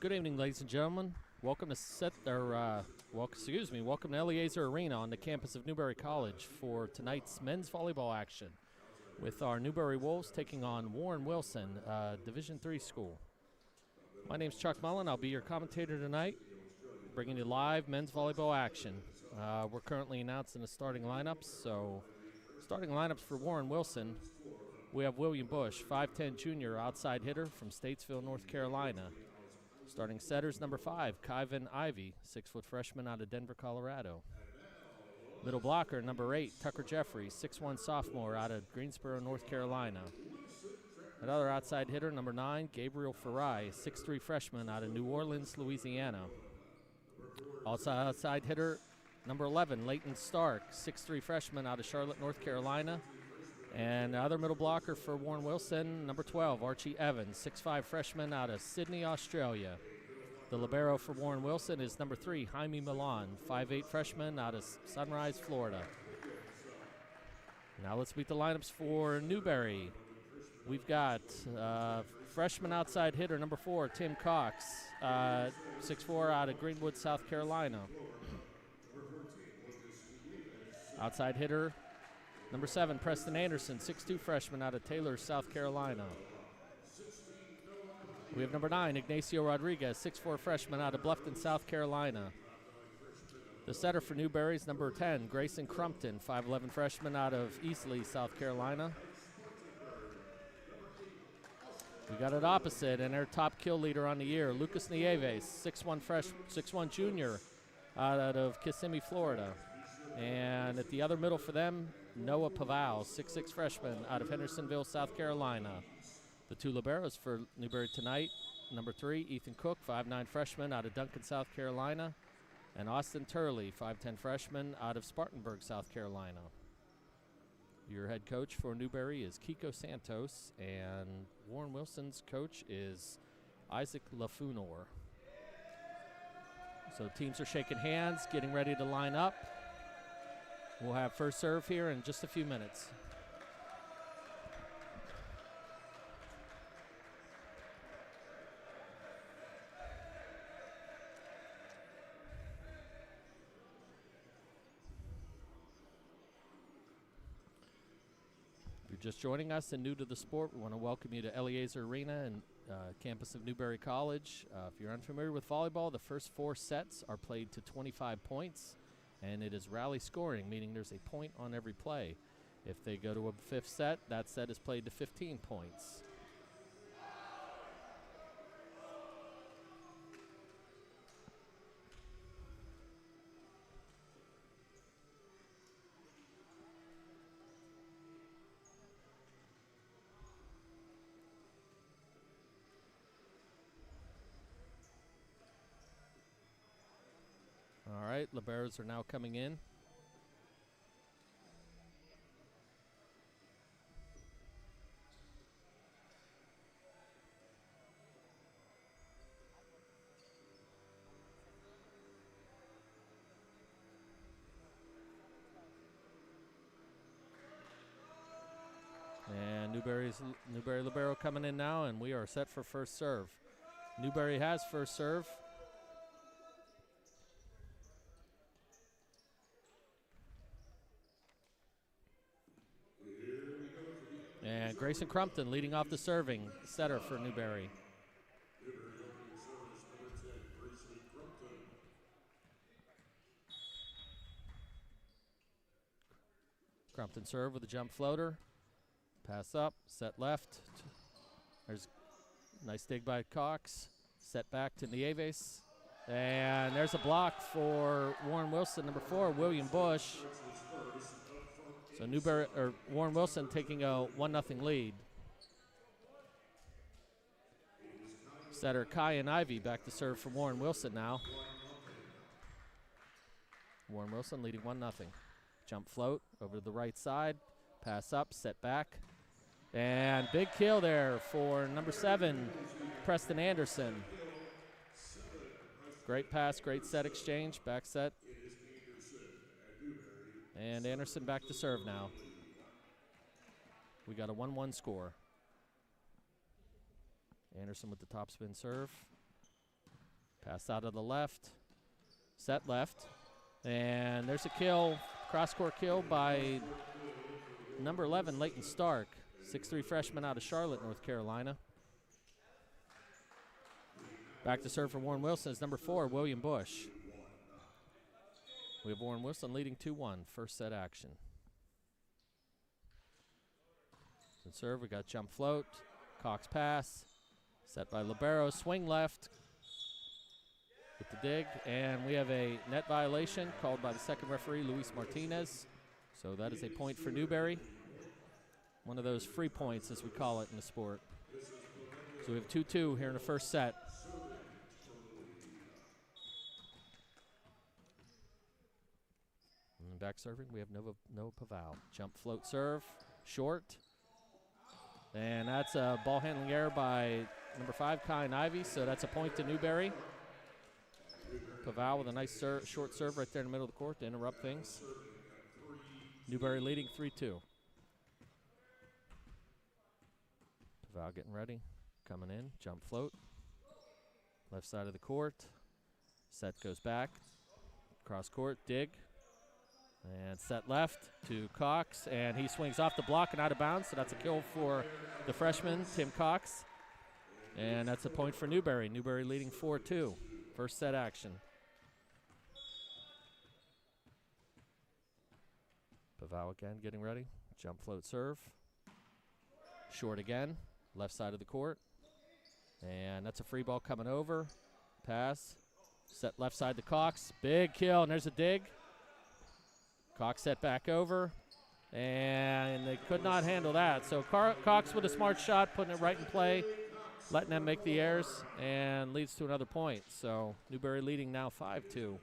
Good evening, ladies and gentlemen. Welcome to welcome to Eliezer Arena on the campus of Newberry College for tonight's men's volleyball action, with our Newberry Wolves taking on Warren Wilson, Division III school. My name's Chuck Mullen. I'll be your commentator tonight, bringing you live men's volleyball action. We're currently announcing the starting lineups. So, starting lineups for Warren Wilson, we have William Bush, 5'10 junior outside hitter from Statesville, North Carolina. Starting setters, number 5, Kyvan Ivey, 6-foot freshman out of Denver, Colorado. Middle blocker, number 8, Tucker Jeffrey, 6'1 sophomore out of Greensboro, North Carolina. Another outside hitter, number 9, Gabriel Farai, 6'3 freshman out of New Orleans, Louisiana. Also outside hitter, number 11, Leighton Stark, 6'3 freshman out of Charlotte, North Carolina. And the other middle blocker for Warren Wilson, number 12, Archie Evans, 6'5 freshman out of Sydney, Australia. The libero for Warren Wilson is number 3, Jaime Milan, 5'8 freshman out of Sunrise, Florida. Now let's meet the lineups for Newberry. We've got freshman outside hitter, number 4, Tim Cox, 6'4 out of Greenwood, South Carolina. Outside hitter, number 7, Preston Anderson, 6'2 freshman out of Taylor, South Carolina. We have number 9, Ignacio Rodriguez, 6'4 freshman out of Bluffton, South Carolina. The setter for Newberry is number 10, Grayson Crumpton, 5'11 freshman out of Eastleigh, South Carolina. We got it opposite, and our top kill leader on the year, Lucas Nieves, 6'1 junior out of Kissimmee, Florida. And at the other middle for them, Noah Paval, 6'6 freshman out of Hendersonville, South Carolina. The two liberos for Newberry tonight, number 3, Ethan Cook, 5'9 freshman out of Duncan, South Carolina. And Austin Turley, 5'10 freshman out of Spartanburg, South Carolina. Your head coach for Newberry is Kiko Santos, and Warren Wilson's coach is Isaac Lafunor. So teams are shaking hands, getting ready to line up. We'll have first serve here in just a few minutes. If you're just joining us and new to the sport, we want to welcome you to Eliezer Arena and campus of Newberry College. If you're unfamiliar with volleyball, the first 4 sets are played to 25 points. And it is rally scoring, meaning there's a point on every play. If they go to a 5th set, that set is played to 15 points. All right, liberos are now coming in. And Newberry libero coming in now, and we are set for first serve. Newberry has first serve. And Grayson Crumpton leading off the serving, setter for Newberry. Crumpton serve with a jump floater. Pass up, set left. There's a nice dig by Cox. Set back to Nieves. And there's a block for Warren Wilson, number 4, William Bush. So Warren Wilson taking a 1-0 lead. Setter Kyvan Ivey back to serve for Warren Wilson now. Warren Wilson leading 1-0. Jump float over to the right side. Pass up, set back. And big kill there for number 7, Preston Anderson. Great pass, great set exchange, back set. And Anderson back to serve now. We got a 1-1 score. Anderson with the topspin serve. Pass out of the left. Set left. And there's a kill, cross-court kill by number 11, Leighton Stark, 6'3" freshman out of Charlotte, North Carolina. Back to serve for Warren Wilson is number 4, William Bush. We have Warren Wilson leading 2-1, first set action. And serve, we got jump float, Cox pass, set by Libero, swing left with the dig, and we have a net violation called by the second referee, Luis Martinez. So that is a point for Newberry. One of those free points, as we call it in the sport. So we have 2-2 here in the first set. And back serving, we have Noah Paval. Jump float serve, short. And that's a ball handling error by number 5, Kyan Ivey, so that's a point to Newberry. Paval with a nice short serve right there in the middle of the court to interrupt things. Newberry leading 3-2. Paval getting ready, coming in, jump float. Left side of the court. Set goes back, cross court, dig. And set left to Cox, and he swings off the block and out of bounds, so that's a kill for the freshman, Tim Cox. And that's a point for Newberry. Newberry leading 4-2. First set action. Paval again getting ready. Jump float serve. Short again. Left side of the court. And that's a free ball coming over. Pass. Set left side to Cox. Big kill, and there's a dig. Cox set back over, and they could not handle that. So Cox with a smart shot, putting it right in play, letting them make the errors, and leads to another point. So Newberry leading now 5-2.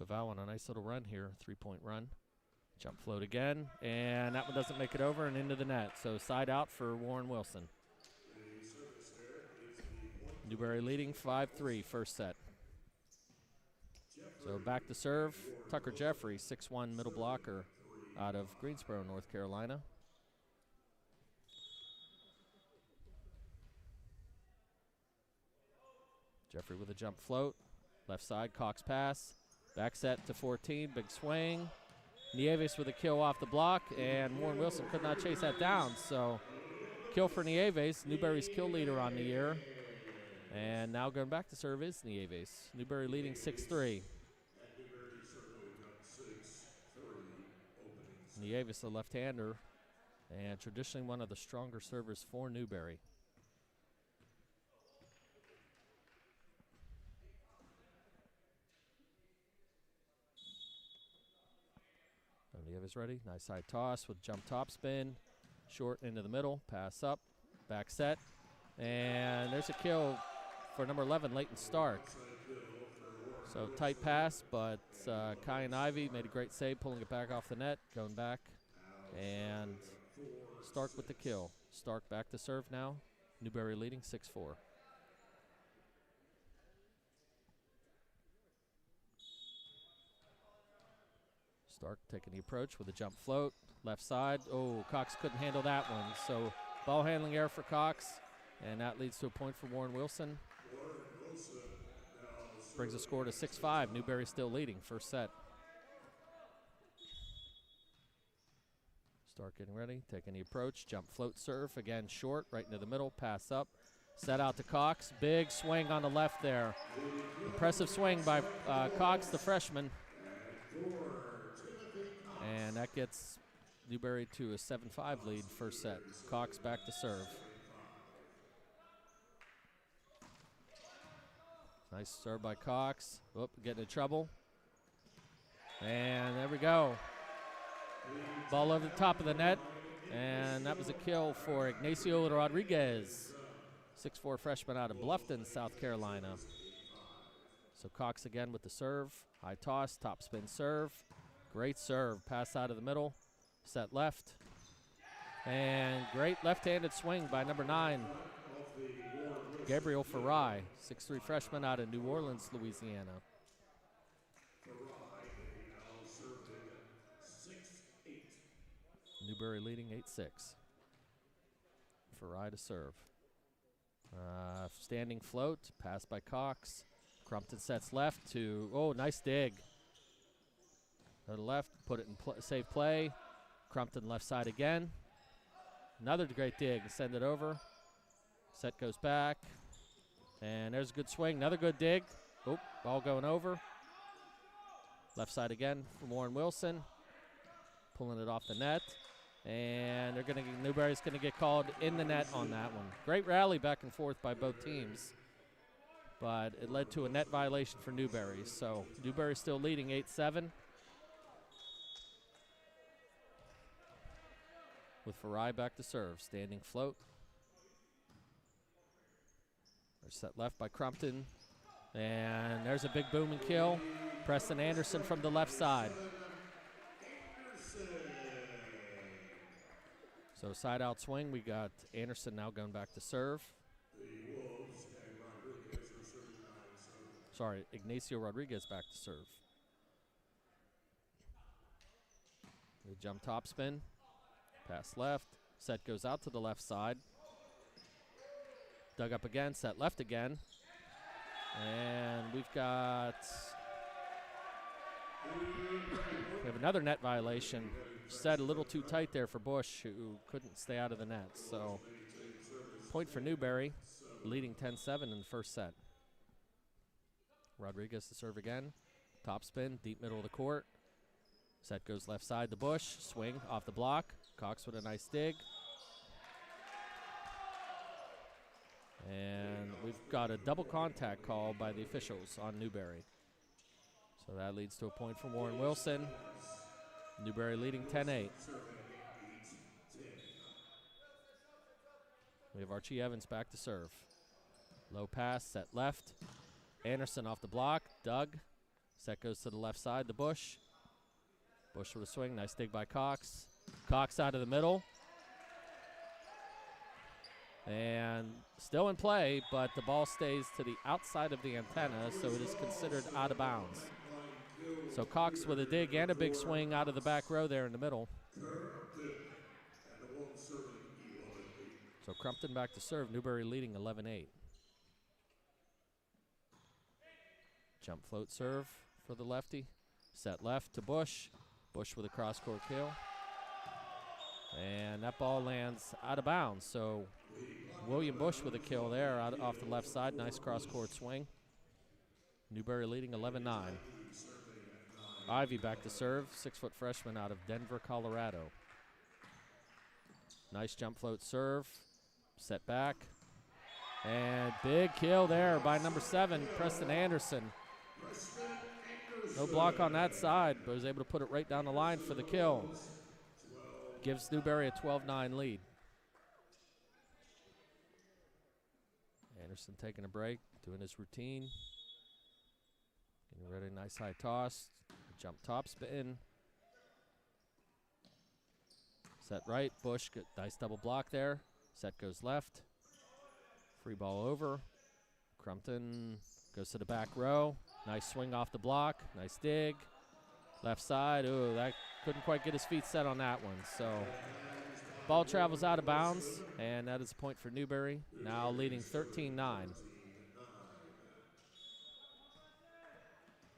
Paval on a nice little run here, 3-point run. Jump float again, and that one doesn't make it over and into the net. So side out for Warren Wilson. Newberry leading 5-3, first set. So back to serve, Tucker Jeffrey, 6'1" middle blocker out of Greensboro, North Carolina. Jeffrey with a jump float, left side, Cox pass, back set to 14, big swing. Nieves with a kill off the block, and Warren Wilson could not chase that down. So kill for Nieves, Newberry's kill leader on the year. And now going back to serve is Nieves. Newberry leading 6-3. Nieves, a left-hander, and traditionally one of the stronger servers for Newberry. So Nieves ready, nice high toss with jump top spin, short into the middle, pass up, back set, and there's a kill for number 11, Leighton Stark. So tight pass, but Kyan Ivey made a great save, pulling it back off the net, going back, and Stark with the kill. Stark back to serve now. Newberry leading 6-4. Stark taking the approach with a jump float, left side. Oh, Cox couldn't handle that one. So ball handling error for Cox, and that leads to a point for Warren Wilson. Brings the score to 6-5. Newberry still leading, first set. Stark getting ready, taking the approach, jump float serve, again short, right into the middle, pass up, set out to Cox, big swing on the left there. Impressive swing by Cox, the freshman. And that gets Newberry to a 7-5 lead, first set. Cox back to serve. Nice serve by Cox. Whoop, getting in trouble. And there we go. Ball over the top of the net. And that was a kill for Ignacio Rodriguez, 6'4" freshman out of Bluffton, South Carolina. So Cox again with the serve. High toss, top spin serve. Great serve. Pass out of the middle. Set left. And great left-handed swing by number 9. Gabriel Ferrai, 6'3" freshman out of New Orleans, Louisiana. Newberry leading 8-6. Farai to serve. Standing float, pass by Cox. Crumpton sets left to, oh, nice dig. To the left, put it in save play. Crumpton left side again. Another great dig, send it over. Set goes back. And there's a good swing, another good dig. Oh, ball going over. Left side again from Warren Wilson. Pulling it off the net. And Newberry's gonna get called in the net on that one. Great rally back and forth by both teams. But it led to a net violation for Newberry. So Newberry still leading 8-7. With Farai back to serve. Standing float. They're set left by Crumpton. And there's a big boom and kill. Preston Anderson from the left side. So side out swing, we got Anderson now going back to serve. Sorry, Ignacio Rodriguez back to serve. The jump top spin, pass left, set goes out to the left side. Dug up again, set left again. And we have another net violation. Set a little too tight there for Bush, who couldn't stay out of the net. So point for Newberry, leading 10-7 in the first set. Rodriguez to serve again. Top spin, deep middle of the court. Set goes left side to Bush. Swing off the block. Cox with a nice dig. And we've got a double contact call by the officials on Newberry. So that leads to a point from Warren Wilson. Newberry leading 10-8. We have Archie Evans back to serve. Low pass, set left. Anderson off the block, dug. Set goes to the left side, to Bush. Bush with a swing, nice dig by Cox. Cox out of the middle. And still in play, but the ball stays to the outside of the antenna, so it is considered out of bounds. So Cox with a dig and a big swing out of the back row there in the middle. So Crumpton back to serve, Newberry leading 11-8. Jump float serve for the lefty. Set left to Bush. Bush with a cross-court kill. And that ball lands out of bounds. So William Bush with a kill there off the left side. Nice cross-court swing. Newberry leading 11-9. Ivy back to serve, 6-foot freshman out of Denver, Colorado. Nice jump float serve, set back. And big kill there by number 7, Preston Anderson. No block on that side, but was able to put it right down the line for the kill. Gives Newberry a 12-9 lead. Anderson taking a break, doing his routine. Getting ready, nice high toss. Jump top spin. Set right, Bush, good, nice double block there. Set goes left. Free ball over. Crumpton goes to the back row. Nice swing off the block, nice dig. Left side, ooh, that couldn't quite get his feet set on that one. So ball travels out of bounds, and that is a point for Newberry, now leading 13-9.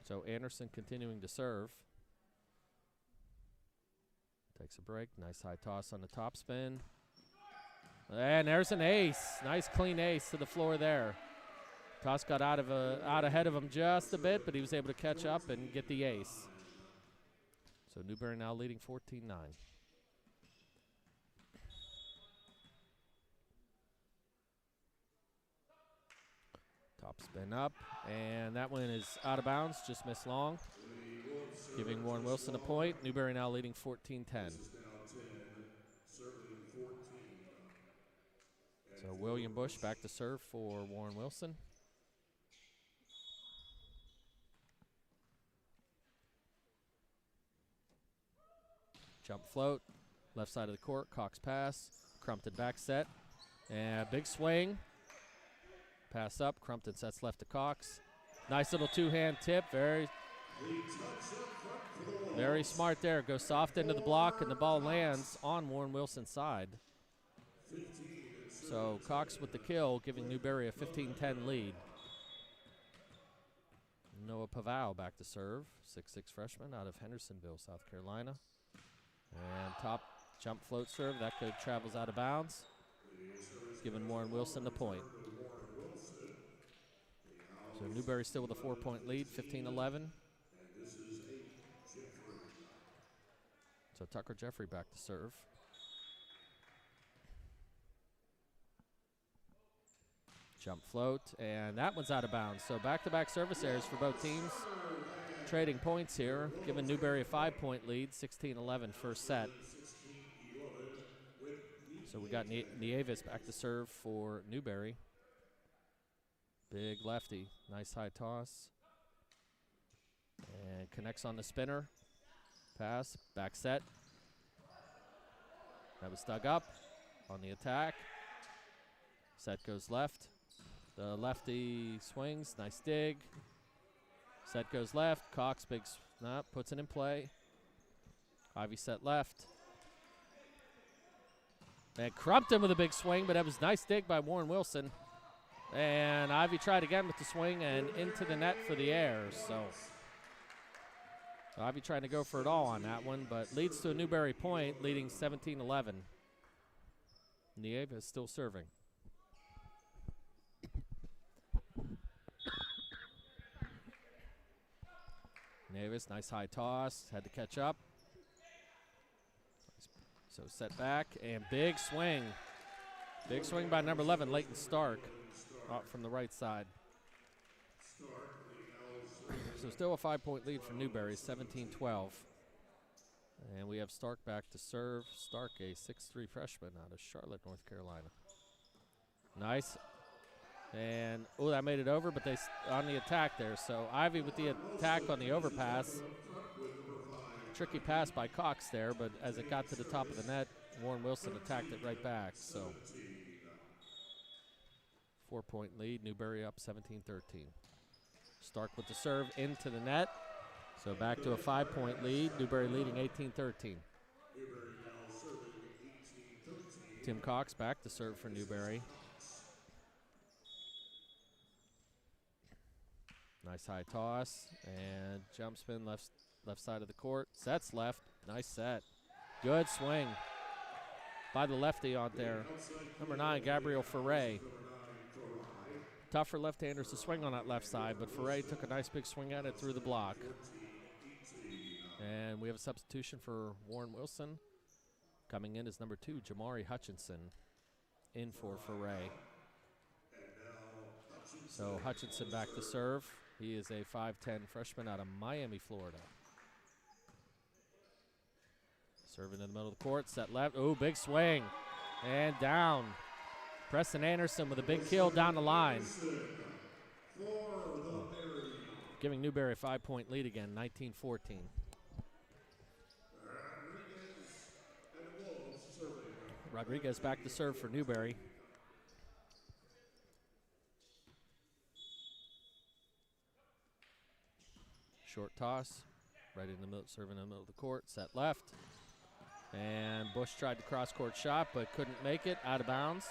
So Anderson continuing to serve. Takes a break. Nice high toss on the top spin. And there's an ace. Nice clean ace to the floor there. Toss got out ahead of him just a bit, but he was able to catch up and get the ace. So Newberry now leading 14-9. Top spin up, and that one is out of bounds, just missed long. Giving Warren Wilson a point. Newberry now leading 14-10. So William Bush back to serve for Warren Wilson. Jump float, left side of the court, Cox pass, Crumpton back set, and big swing. Pass up, Crumpton sets left to Cox. Nice little two-hand tip, very smart there. Goes soft into the block, and the ball lands on Warren Wilson's side. So Cox with the kill, giving Newberry a 15-10 lead. Noah Pavao back to serve, 6'6" freshman out of Hendersonville, South Carolina. And top jump float serve, that good, travels out of bounds, giving Warren Wilson the point. So Newberry still with a 4-point lead, 15-11. So Tucker Jeffrey back to serve. Jump float, and that one's out of bounds. So back-to-back service errors for both teams. Trading points here, giving Newberry a 5-point lead, 16-11 first set. So we got Nieves back to serve for Newberry. Big lefty, nice high toss. And connects on the spinner. Pass, back set. That was dug up on the attack. Set goes left. The lefty swings, nice dig. Set goes left, Cox big snap, puts it in play. Ivy set left. And Crumpton with a big swing, but that was nice dig by Warren Wilson. And Ivy tried again with the swing and into the net for the air. So Ivy trying to go for it all on that one, but leads to a Newberry point, leading 17-11. Nieves still serving. Nieves, nice high toss, had to catch up. So set back, and big swing. Big swing by number 11, Leighton Stark, out from the right side. So still a 5-point lead for Newberry, 17-12. And we have Stark back to serve. Stark, a 6'3" freshman out of Charlotte, North Carolina. Nice. And, oh, that made it over, but they on the attack there. So Ivy with the attack on the overpass. Tricky pass by Cox there, but as it got to the top of the net, Warren Wilson attacked it right back. So 4-point lead, Newberry up 17-13. Stark with the serve into the net. So back to a 5-point lead, Newberry leading 18-13. Tim Cox back to serve for Newberry. Nice high toss and jump spin left side of the court. Sets left. Nice set. Good swing by the lefty on there. Number 9, Gabriel Ferre. Tough for left-handers to swing on that left side, but Ferre took a nice big swing at it through the block. And we have a substitution for Warren Wilson. Coming in is number 2, Jamari Hutchinson, in for Ferre. So Hutchinson back to serve. He is a 5'10" freshman out of Miami, Florida. Serving in the middle of the court, set left. Oh, big swing. And down. Preston Anderson with a big kill down the line. Giving Newberry a 5-point lead again, 19-14. Rodriguez back to serve for Newberry. Short toss, right in the middle, serving in the middle of the court, set left. And Bush tried the cross-court shot, but couldn't make it, out of bounds.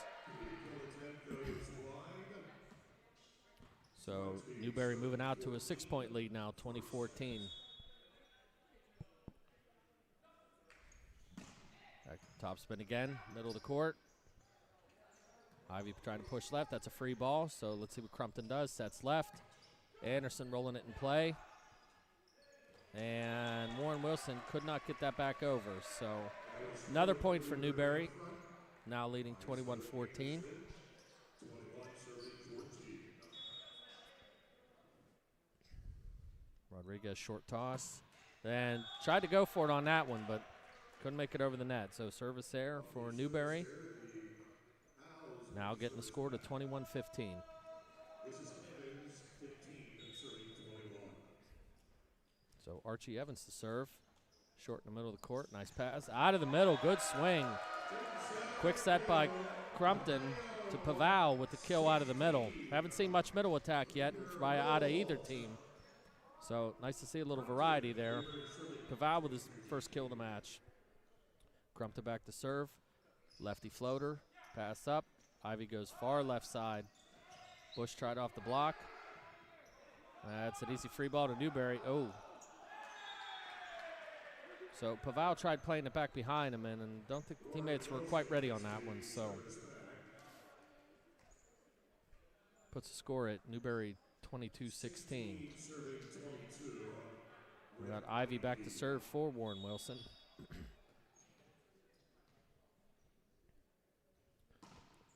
So Newberry moving out to a 6-point lead now, 20-14. Top spin again, middle of the court. Ivy trying to push left, that's a free ball, so let's see what Crumpton does. Sets left, Anderson rolling it in play. And Warren Wilson could not get that back over, so another point for Newberry, now leading 21-14. Rodriguez short toss, and tried to go for it on that one, but couldn't make it over the net. So service error for Newberry. Now getting the score to 21-15. So Archie Evans to serve. Short in the middle of the court. Nice pass. Out of the middle. Good swing. Quick set by Crumpton to Pavao with the kill out of the middle. Haven't seen much middle attack yet out of either team. So nice to see a little variety there. Pavao with his first kill of the match. Crumpton back to serve. Lefty floater. Pass up. Ivy goes far left side. Bush tried off the block. That's an easy free ball to Newberry. Oh. So Paval tried playing it back behind him, and don't think teammates were quite ready on that one. So puts a score at Newberry 22-16. We got Ivy back to serve for Warren Wilson.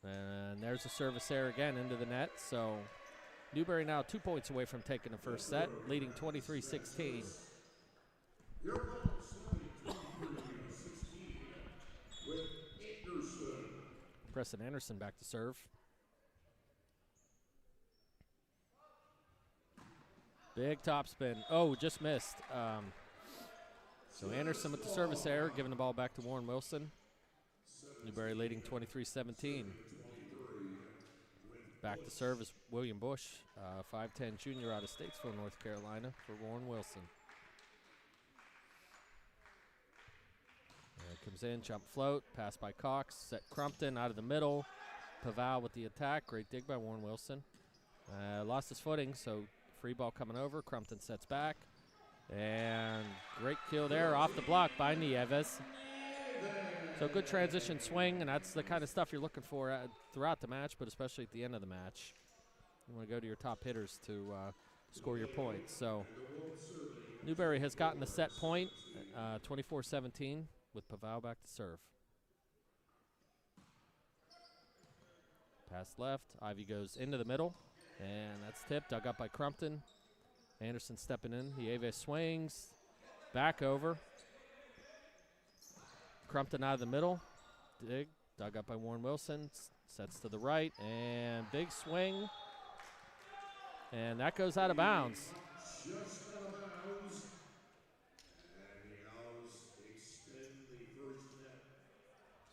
And there's a service there again into the net. So Newberry now 2 points away from taking the first set, leading 23-16. Preston Anderson back to serve. Big topspin. Oh, just missed. So Anderson with the service error, giving the ball back to Warren Wilson. Newberry leading 23-17. Back to serve is William Bush, 5'10" junior out of Statesville, North Carolina, for Warren Wilson. Comes in, jump float, pass by Cox, set Crumpton out of the middle. Paval with the attack, great dig by Warren Wilson. Lost his footing, so free ball coming over. Crumpton sets back, and great kill there off the block by Nieves. So good transition swing, and that's the kind of stuff you're looking for throughout the match, but especially at the end of the match. You want to go to your top hitters to score your points. So Newberry has gotten the set point, 24-17, with Paval back to serve. Pass left, Ivy goes into the middle, and that's tipped, dug up by Crumpton. Anderson stepping in, Nieves swings, back over. Crumpton out of the middle, dig, dug up by Warren Wilson, sets to the right, and big swing, and that goes out of bounds.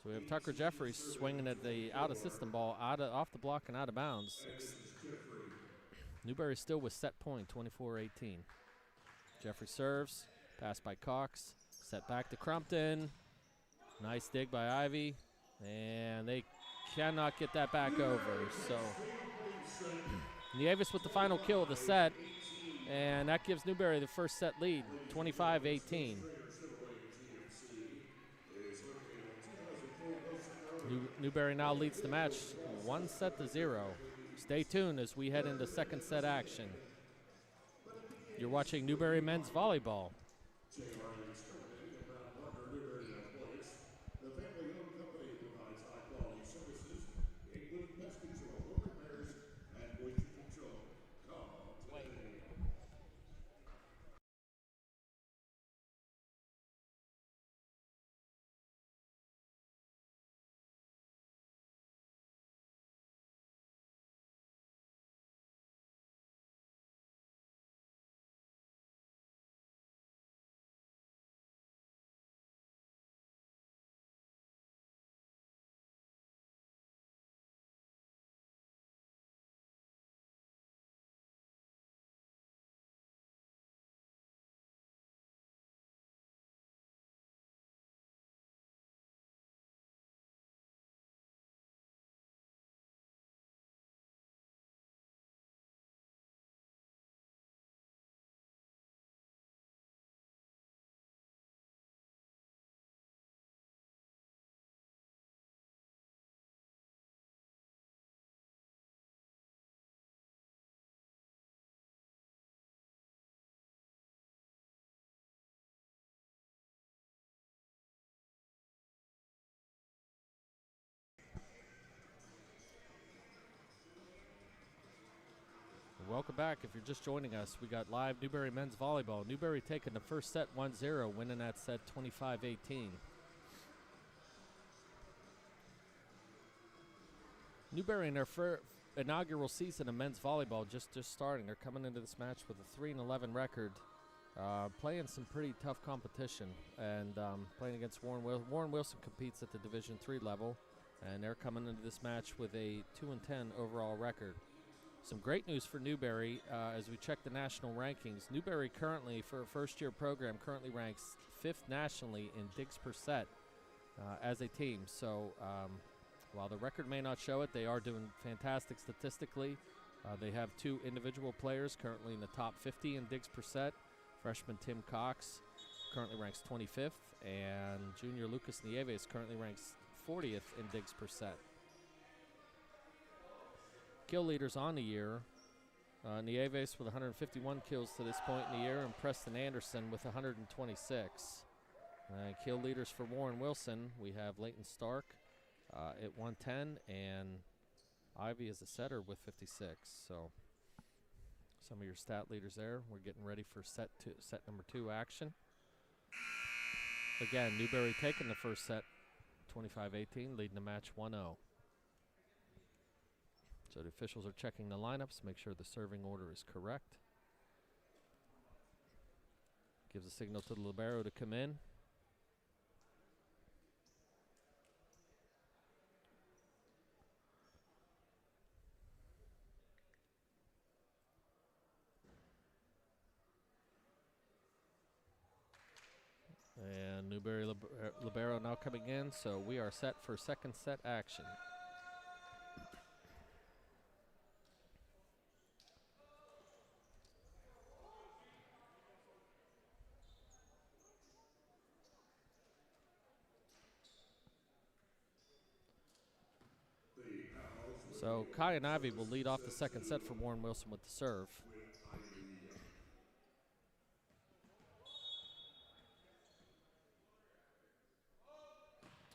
So we have Tucker Jeffries swinging at the out-of-system ball, off the block and out of bounds. Newberry still with set point, 24-18. Jeffrey serves, pass by Cox, set back to Crumpton. Nice dig by Ivy, and they cannot get that back over. So Nieves with the final kill of the set, and that gives Newberry the first set lead, 25-18. Newberry now leads the match 1-0. Stay tuned as we head into second set action. You're watching Newberry Men's Volleyball. Welcome back. If you're just joining us, we got live Newberry Men's Volleyball. Newberry taking the first set 1-0, winning that set 25-18. Newberry in their inaugural season of men's volleyball just starting. They're coming into this match with a 3-11 record, playing some pretty tough competition, and playing against Warren Wilson. Warren Wilson competes at the Division III level, and they're coming into this match with a 2-10 overall record. Some great news for Newberry as we check the national rankings. Newberry currently, for a first-year program, currently ranks 5th nationally in digs per set as a team. So While the record may not show it, they are doing fantastic statistically. They have 2 individual players currently in the top 50 in digs per set. Freshman Tim Cox currently ranks 25th, and junior Lucas Nieves currently ranks 40th in digs per set. Kill leaders on the year, Nieves with 151 kills to this point in the year, and Preston Anderson with 126. Kill leaders for Warren Wilson, we have Leighton Stark at 110, and Ivy is a setter with 56. So some of your stat leaders there. We're getting ready for set number 2 action. Again, Newberry taking the first set, 25-18, leading the match 1-0. So the officials are checking the lineups, make sure the serving order is correct. Gives a signal to the libero to come in. And Newberry libero now coming in, so we are set for second set action. So Kai and Ivy will lead off the second set for Warren Wilson with the serve.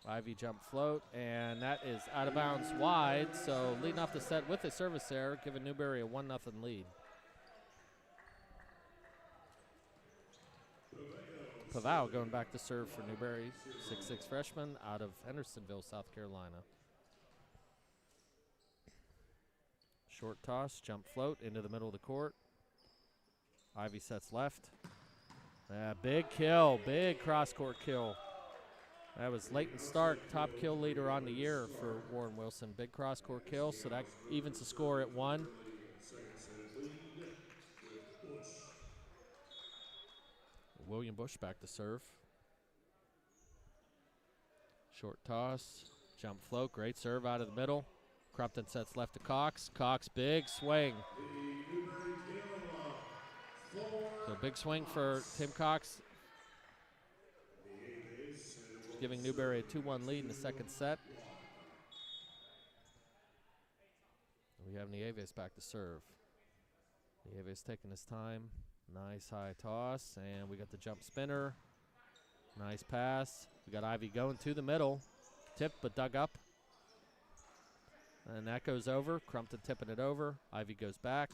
Ivy jump float, and that is out of bounds wide. So leading off the set with a service error, giving Newberry a 1-0 lead. Pavao going back to serve for Newberry, 6'6" freshman out of Hendersonville, South Carolina. Short toss, jump float into the middle of the court. Ivy sets left. Big kill, big cross-court kill. That was Leighton Stark, top kill leader on the year for Warren Wilson. Big cross-court kill, so that evens the score at 1. William Bush back to serve. Short toss, jump float, great serve out of the middle. Crumpton sets left to Cox. Cox, big swing. So big swing for Tim Cox, giving Newberry a 2-1 lead in the second set. We have Nieves back to serve. Nieves taking his time. Nice high toss, and we got the jump spinner. Nice pass. We got Ivy going to the middle. Tipped but dug up. And that goes over. Crumpton tipping it over. Ivy goes back.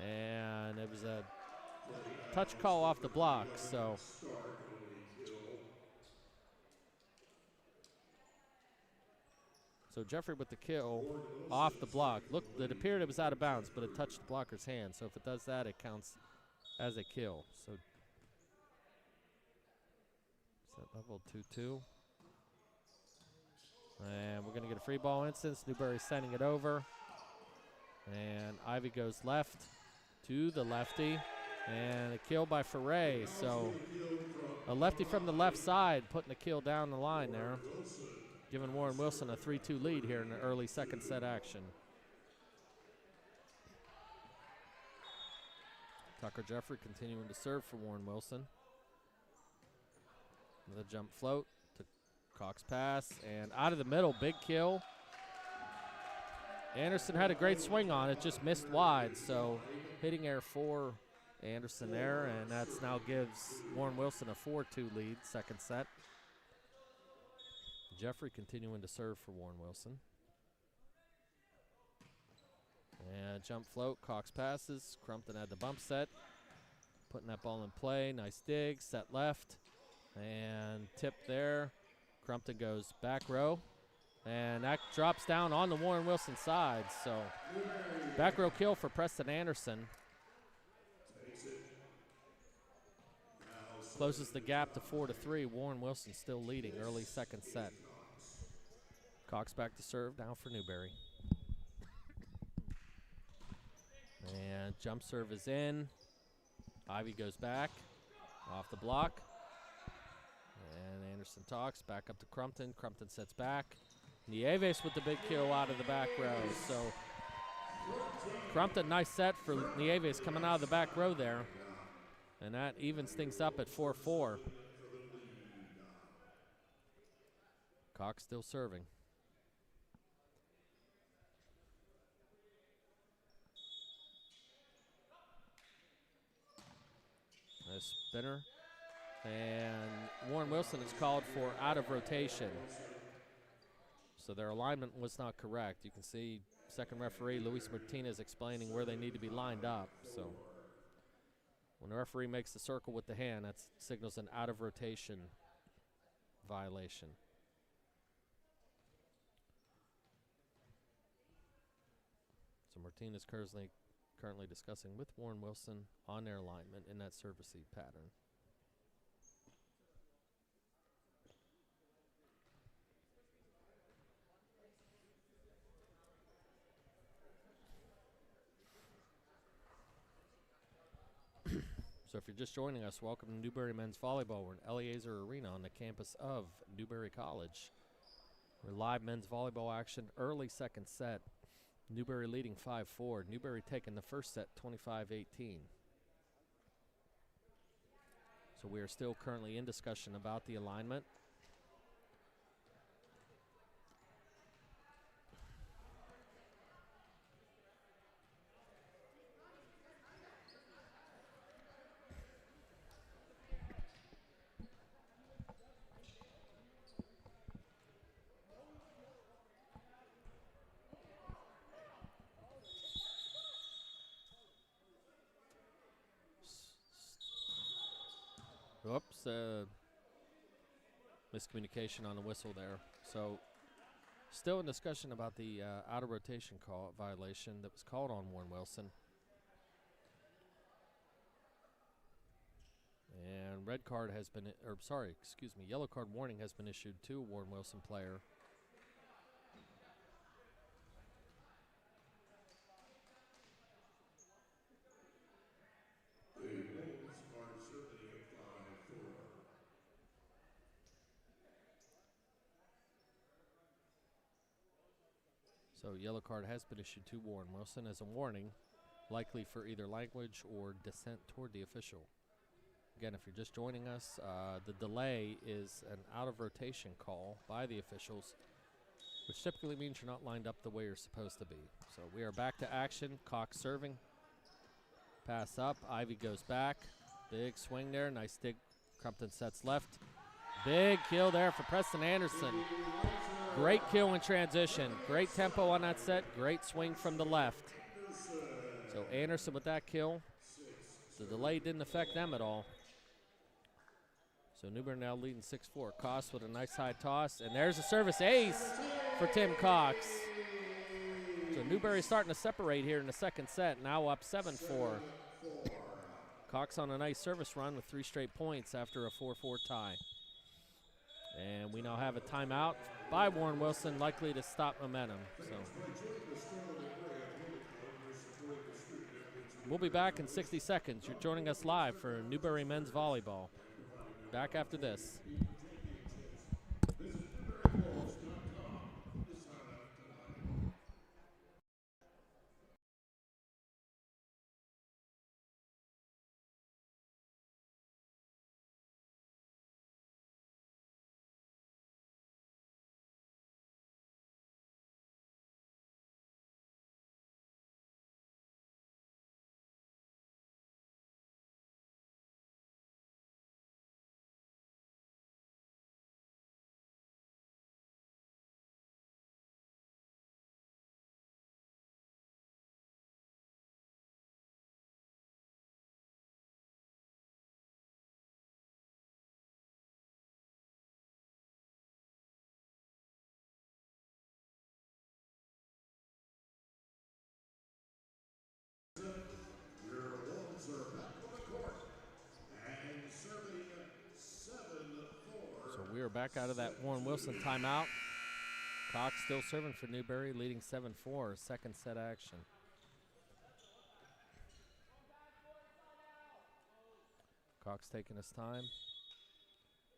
And it was a touch call off the block, so Jeffrey with the kill off the block. Look, it appeared it was out of bounds, but it touched the blocker's hand. So if it does that, it counts as a kill. So set level 2-2. And we're going to get a free ball instance. Newberry sending it over. And Ivy goes left to the lefty. And a kill by Ferre. So a lefty from the left side putting the kill down the line there, giving Warren Wilson a 3-2 lead here in the early second set action. Tucker Jeffrey continuing to serve for Warren Wilson. Another jump float to Cox pass, and out of the middle, big kill. Anderson had a great swing on it, just missed wide, so hitting air for Anderson there, and that's now gives Warren Wilson a 4-2 lead, second set. Jeffrey continuing to serve for Warren Wilson. And jump float, Cox passes. Crumpton had the bump set. Putting that ball in play. Nice dig, set left. And tip there. Crumpton goes back row. And that drops down on the Warren Wilson side. So back row kill for Preston Anderson. Closes the gap to 4-3. Warren Wilson still leading early second set. Cox back to serve now for Newberry. And jump serve is in. Ivy goes back off the block. And Anderson talks back up to Crumpton. Crumpton sets back. Nieves with the big kill out of the back row. So Crumpton, nice set for Nieves coming out of the back row there. And that evens things up at 4-4. Cox still serving. Nice spinner. And Warren Wilson is called for out of rotation. So their alignment was not correct. You can see second referee, Luis Martinez, explaining where they need to be lined up. So when the referee makes the circle with the hand, that signals an out of rotation violation. So Martinez currently discussing with Warren Wilson on their alignment in that service seat pattern. So if you're just joining us, welcome to Newberry Men's Volleyball. We're in Eliezer Arena on the campus of Newberry College. We're live men's volleyball action, early second set. Newberry leading 5-4. Newberry taking the first set 25-18. So we are still currently in discussion about the alignment. Whoops, miscommunication on the whistle there. So still in discussion about the out of rotation call violation that was called on Warren Wilson. And red card has been, or sorry, excuse me, yellow card warning has been issued to a Warren Wilson player. So yellow card has been issued to Warren Wilson as a warning, likely for either language or dissent toward the official. Again, if you're just joining us, the delay is an out-of-rotation call by the officials, which typically means you're not lined up the way you're supposed to be. So we are back to action. Cox serving. Pass up. Ivy goes back. Big swing there. Nice dig. Crumpton sets left. Big kill there for Preston Anderson. Great kill in transition. Great tempo on that set. Great swing from the left. So Anderson with that kill. The delay didn't affect them at all. So Newberry now leading 6-4. Cox with a nice high toss. And there's a service ace for Tim Cox. So Newberry's starting to separate here in the second set. Now up 7-4. Cox on a nice service run with 3 straight points after a 4-4 tie. And we now have a timeout by Warren Wilson, likely to stop momentum. So we'll be back in 60 seconds. You're joining us live for Newberry Men's Volleyball. Back after this. We are back out of that Warren Wilson timeout. Cox still serving for Newberry, leading 7-4, second set action. Cox taking his time.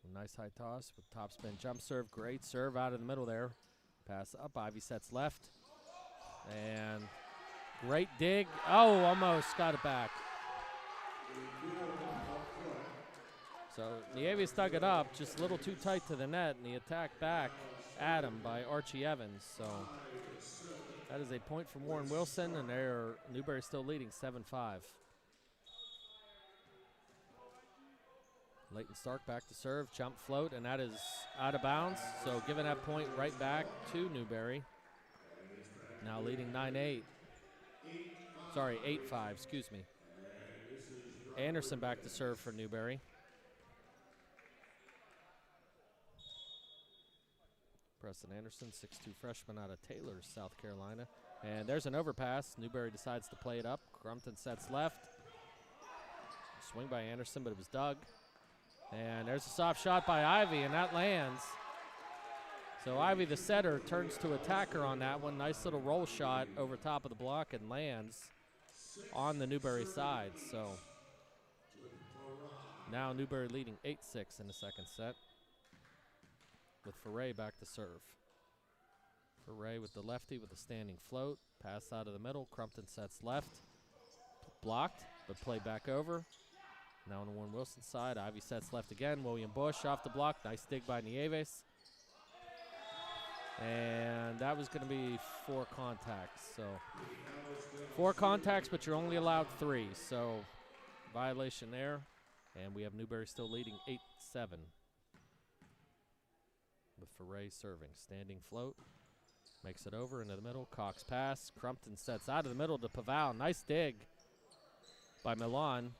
A nice high toss with top spin jump serve. Great serve out of the middle there Pass up, Ivy sets left. And great dig. Oh, almost got it back. So Nieves dug it up, just a little too tight to the net, and the attack back at him by Archie Evans. So that is a point for Warren Wilson, and Newberry still leading 7-5. Leighton Stark back to serve, jump float, and that is out of bounds. So giving that point right back to Newberry. Now leading 9-8. Sorry, 8-5, excuse me. Anderson back to serve for Newberry. Preston Anderson, 6'2" freshman out of Taylor, South Carolina. And there's an overpass. Newberry decides to play it up. Crumpton sets left. Swing by Anderson, but it was dug. And there's a soft shot by Ivy, and that lands. So Ivy, the setter, turns to attacker on that one. Nice little roll shot over top of the block and lands on the Newberry side. So now Newberry leading 8-6 in the second set, with Foray back to serve. Foray with the lefty with the standing float. Pass out of the middle. Crumpton sets left. Blocked, but play back over. Now on the Warren Wilson side, Ivy sets left again. William Bush off the block. Nice dig by Nieves. And that was going to be 4 contacts. So 4 contacts, but you're only allowed 3. So violation there. And we have Newberry still leading 8-7. With Foray serving. Standing float. Makes it over into the middle. Cox pass. Crumpton sets out of the middle to Paval. Nice dig by Milan.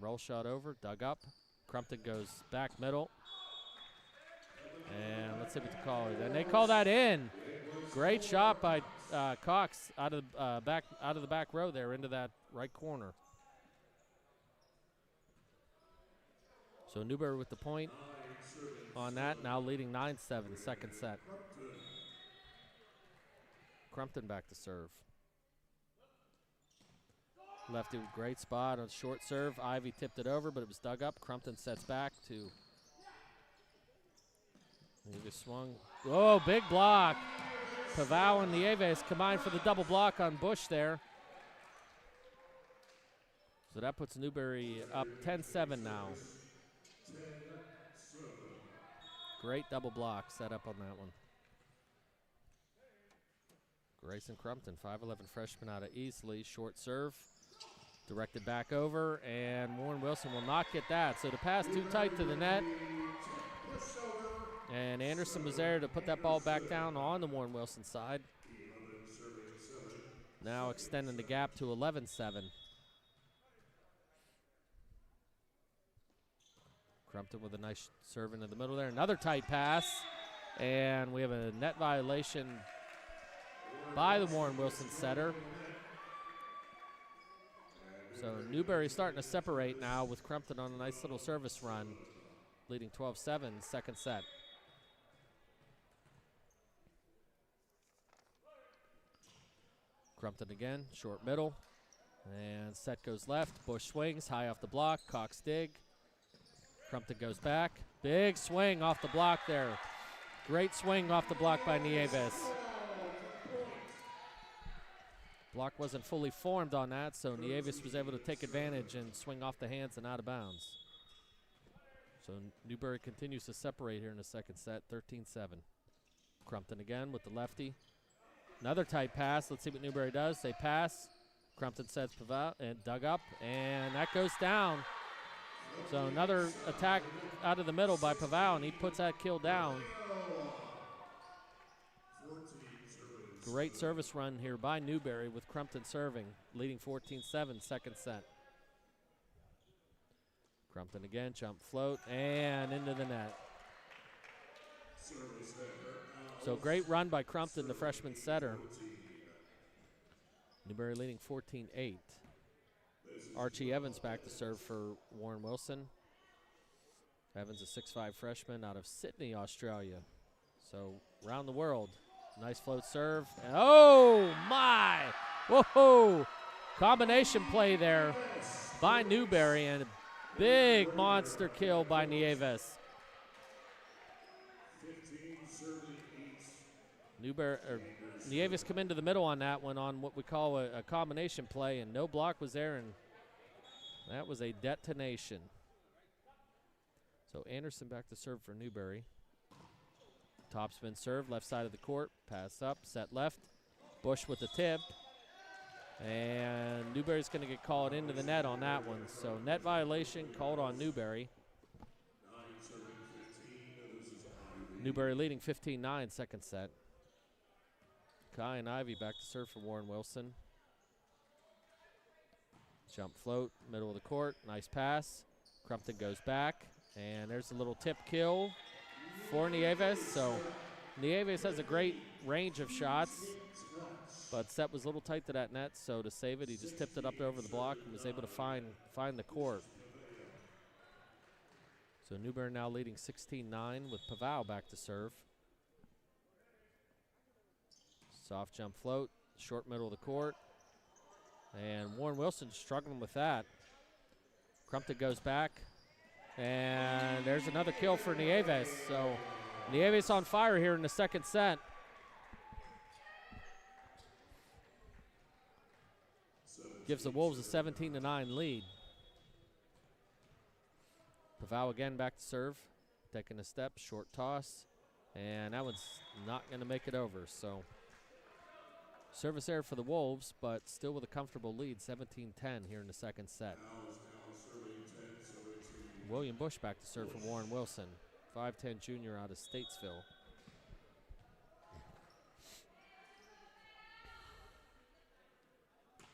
Roll shot over. Dug up. Crumpton goes back middle. And let's see what the call is. And they call that in. Great shot by Cox out of the back row there into that right corner. So Newberry with the point on that, now leading 9-7, second set. Crumpton back to serve. Lefty with great spot on short serve. Ivy tipped it over, but it was dug up. Crumpton sets back to. He just swung. Whoa, big block. Paval and Nieves combined for the double block on Bush there. So that puts Newberry up 10-7 now. Great double block set up on that one. Grayson Crumpton, 5'11" freshman out of Easley. Short serve. Directed back over, and Warren Wilson will not get that. So the pass too tight to the net. And Anderson was there to put that ball back down on the Warren Wilson side. Now extending the gap to 11-7. Crumpton with a nice serve into the middle there. Another tight pass. And we have a net violation by the Warren Wilson setter. So Newberry starting to separate now with Crumpton on a nice little service run, leading 12-7, second set. Crumpton again, short middle. And set goes left. Bush swings, high off the block. Cox dig. Crumpton goes back. Big swing off the block there. Great swing off the block by Nieves. Block wasn't fully formed on that, so Nieves was able to take advantage and swing off the hands and out of bounds. So Newberry continues to separate here in the second set, 13-7. Crumpton again with the lefty. Another tight pass. Let's see what Newberry does. They pass. Crumpton sets Paval and dug up, and that goes down. So another attack out of the middle by Paval, and he puts that kill down. Great service run here by Newberry with Crumpton serving, leading 14-7, second set. Crumpton again, jump float, and into the net. So great run by Crumpton, the freshman setter. Newberry leading 14-8. Archie Evans back to serve for Warren Wilson. Evans, a 6'5" freshman out of Sydney, Australia. So around the world. Nice float serve. Oh, my. Whoa. Combination play there by Newberry, and a big monster kill by Nieves. Nieves come into the middle on that one on what we call a combination play, and no block was there, and that was a detonation. So Anderson back to serve for Newberry. Topspin serve, left side of the court, pass up, set left. Bush with the tip, and Newberry's going to get called into the net on that one. So net violation called on Newberry. Newberry leading 15-9, second set. Kai and Ivy back to serve for Warren Wilson. Jump float, middle of the court, nice pass. Crumpton goes back, and there's a little tip kill for Nieves. So Nieves has a great range of shots, but set was a little tight to that net, so to save it, he just tipped it up over the block and was able to find the court. So Newberry now leading 16-9 with Pavao back to serve. Soft jump float, short middle of the court. And Warren Wilson struggling with that. Crumpton goes back, and there's another kill for Nieves. So Nieves on fire here in the second set. Gives the Wolves a 17-9 lead. Pavao again back to serve, taking a step, short toss, and that one's not going to make it over. So service error for the Wolves, but still with a comfortable lead, 17-10 here in the second set. William Bush back to serve for Warren Wilson, 5'10" junior out of Statesville.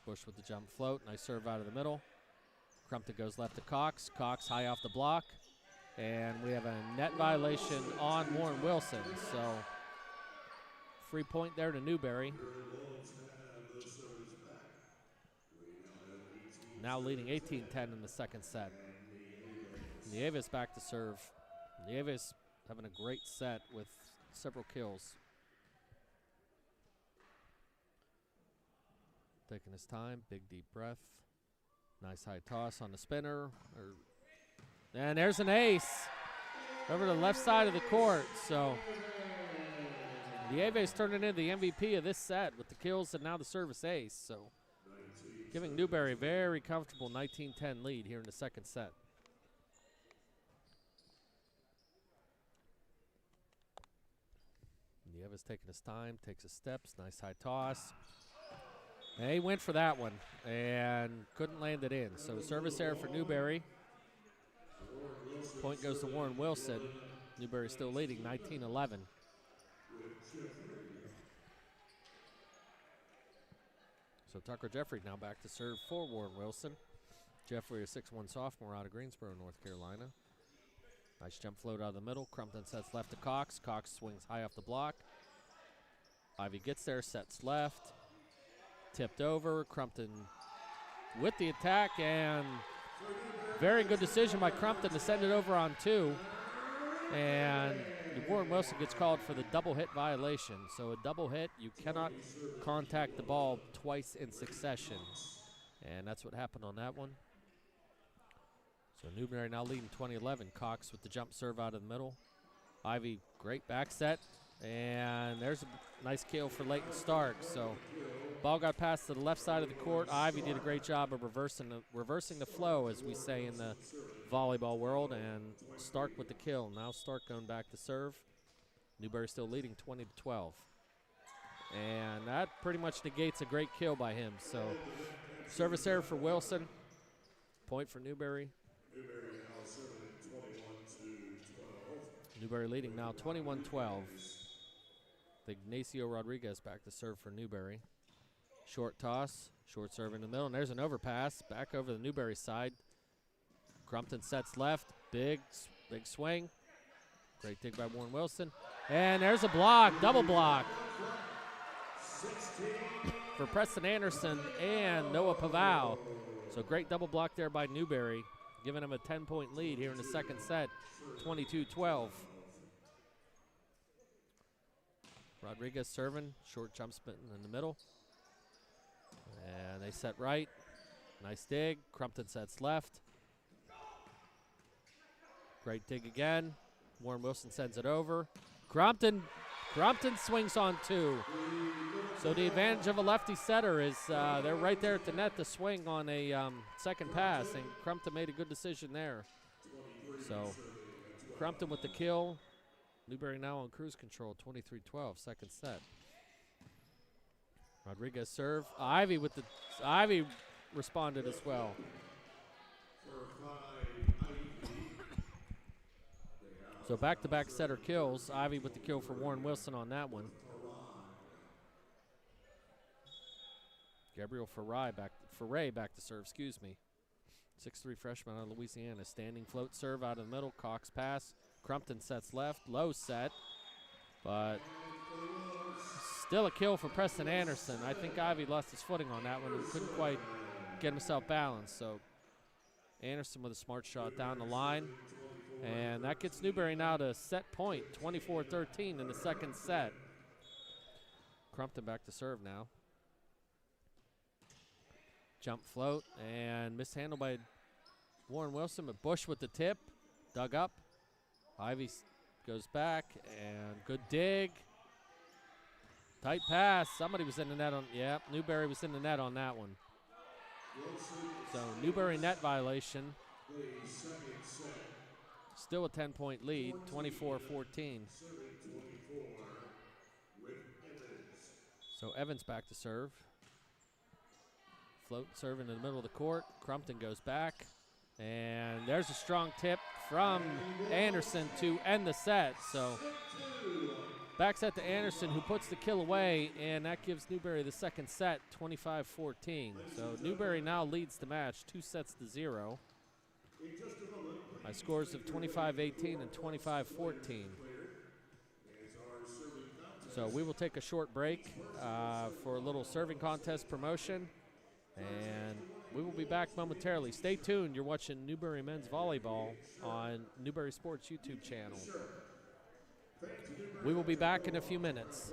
Bush with the jump float, nice serve out of the middle. Crumpton goes left to Cox. Cox high off the block. And we have a net violation on Warren Wilson. So free point there to Newberry. Now leading 18-10 in the second set. Nieves back to serve. Nieves having a great set with several kills. Taking his time, big deep breath. Nice high toss on the spinner. And there's an ace over to the left side of the court. So Nieves turning into the MVP of this set with the kills and now the service ace. So giving Newberry a very comfortable 19-10 lead here in the second set. Nieves taking his time, takes his steps, nice high toss. And he went for that one and couldn't land it in. So service error for Newberry. Point goes to Warren Wilson. Newberry still leading 19-11. So Tucker Jeffrey now back to serve for Warren Wilson. Jeffrey, a 6'1" sophomore out of Greensboro, North Carolina. Nice jump float out of the middle. Crumpton sets left to Cox. Cox swings high off the block. Ivy gets there, sets left. Tipped over. Crumpton with the attack, and very good decision by Crumpton to send it over on two. And Warren Wilson gets called for the double hit violation. So a double hit, you cannot contact the ball twice in succession. And that's what happened on that one. So Newberry now leading 20-11. Cox with the jump serve out of the middle. Ivy, great back set. And there's a nice kill for Leighton Stark. So ball got passed to the left side of the court. Ivy did a great job of reversing the flow, as we say in the volleyball world, and Stark with the kill. Now Stark going back to serve. Newberry still leading 20-12. And that pretty much negates a great kill by him. So service error for Wilson. Point for Newberry. Newberry leading now 21-12. Ignacio Rodriguez back to serve for Newberry. Short toss, short serve in the middle, and there's an overpass back over the Newberry side. Crumpton sets left, big swing. Great dig by Warren Wilson. And there's a block, double block for Preston Anderson and Noah Pavao. So great double block there by Newberry, giving him a 10-point lead here in the second set, 22-12. Rodriguez serving, short jump spin in the middle. And they set right. Nice dig. Crumpton sets left. Great dig again. Warren Wilson sends it over. Crumpton Crumpton swings on 2. So the advantage of a lefty setter is they're right there at the net to swing on a second pass, and Crumpton made a good decision there. So Crumpton with the kill. Newberry now on cruise control, 23-12, second set. Rodriguez serve. Ivy responded as well. So back-to-back setter kills. Ivy with the kill for Warren Wilson on that one. Gabriel Ferray back to serve, 6'3" freshman out of Louisiana. Standing float serve out of the middle. Cox pass. Crumpton sets left. Low set. But still a kill for Preston Anderson. I think Ivy lost his footing on that one and couldn't quite get himself balanced. So Anderson with a smart shot down the line. And that gets Newberry now to set point, 24-13 in the second set. Crumpton back to serve now. Jump float and mishandled by Warren Wilson, but Bush with the tip, dug up. Ivy goes back and good dig. Tight pass. Somebody was in the net on, yeah, Newberry was in the net on that one. So Newberry net violation. Still a 10-point lead, 24-14. So Evans back to serve. Float serve into the middle of the court. Crumpton goes back. And there's a strong tip from Anderson to end the set. So back set to Anderson, who puts the kill away, and that gives Newberry the second set, 25-14. So Newberry now leads the match 2-0. By scores of 25-18 and 25-14. So we will take a short break for a little serving contest promotion, and we will be back momentarily. Stay tuned. You're watching Newberry Men's Volleyball on Newberry Sports YouTube channel. We will be back in a few minutes.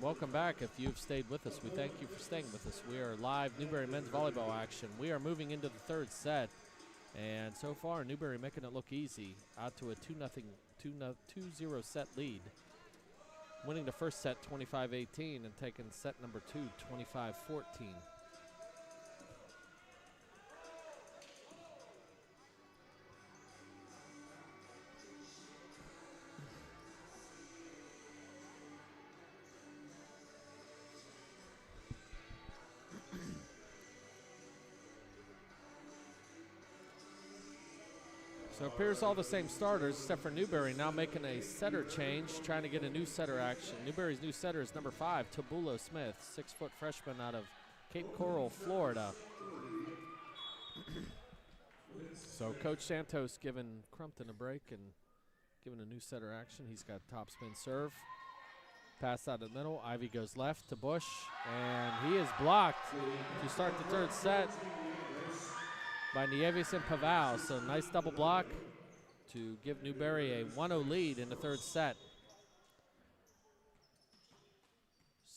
welcome back if you've stayed with us. We thank you for staying with us. We are live Newberry men's volleyball action. We are moving into the third set, and so far Newberry making it look easy, out to a 2-0 set lead. Winning the first set 25-18 and taking set number 2 25-14. So it appears all the same starters except for Newberry now making a setter change, trying to get a new setter action. Newberry's new setter is number 5, Tabulo Smith, 6-foot freshman out of Cape Coral, Florida. So Coach Santos giving Crumpton a break and giving a new setter action. He's got topspin serve. Pass out the middle. Ivy goes left to Bush, and he is blocked to start the third set by Nieves and Paval. So nice double block to give Newberry a 1-0 lead in the third set.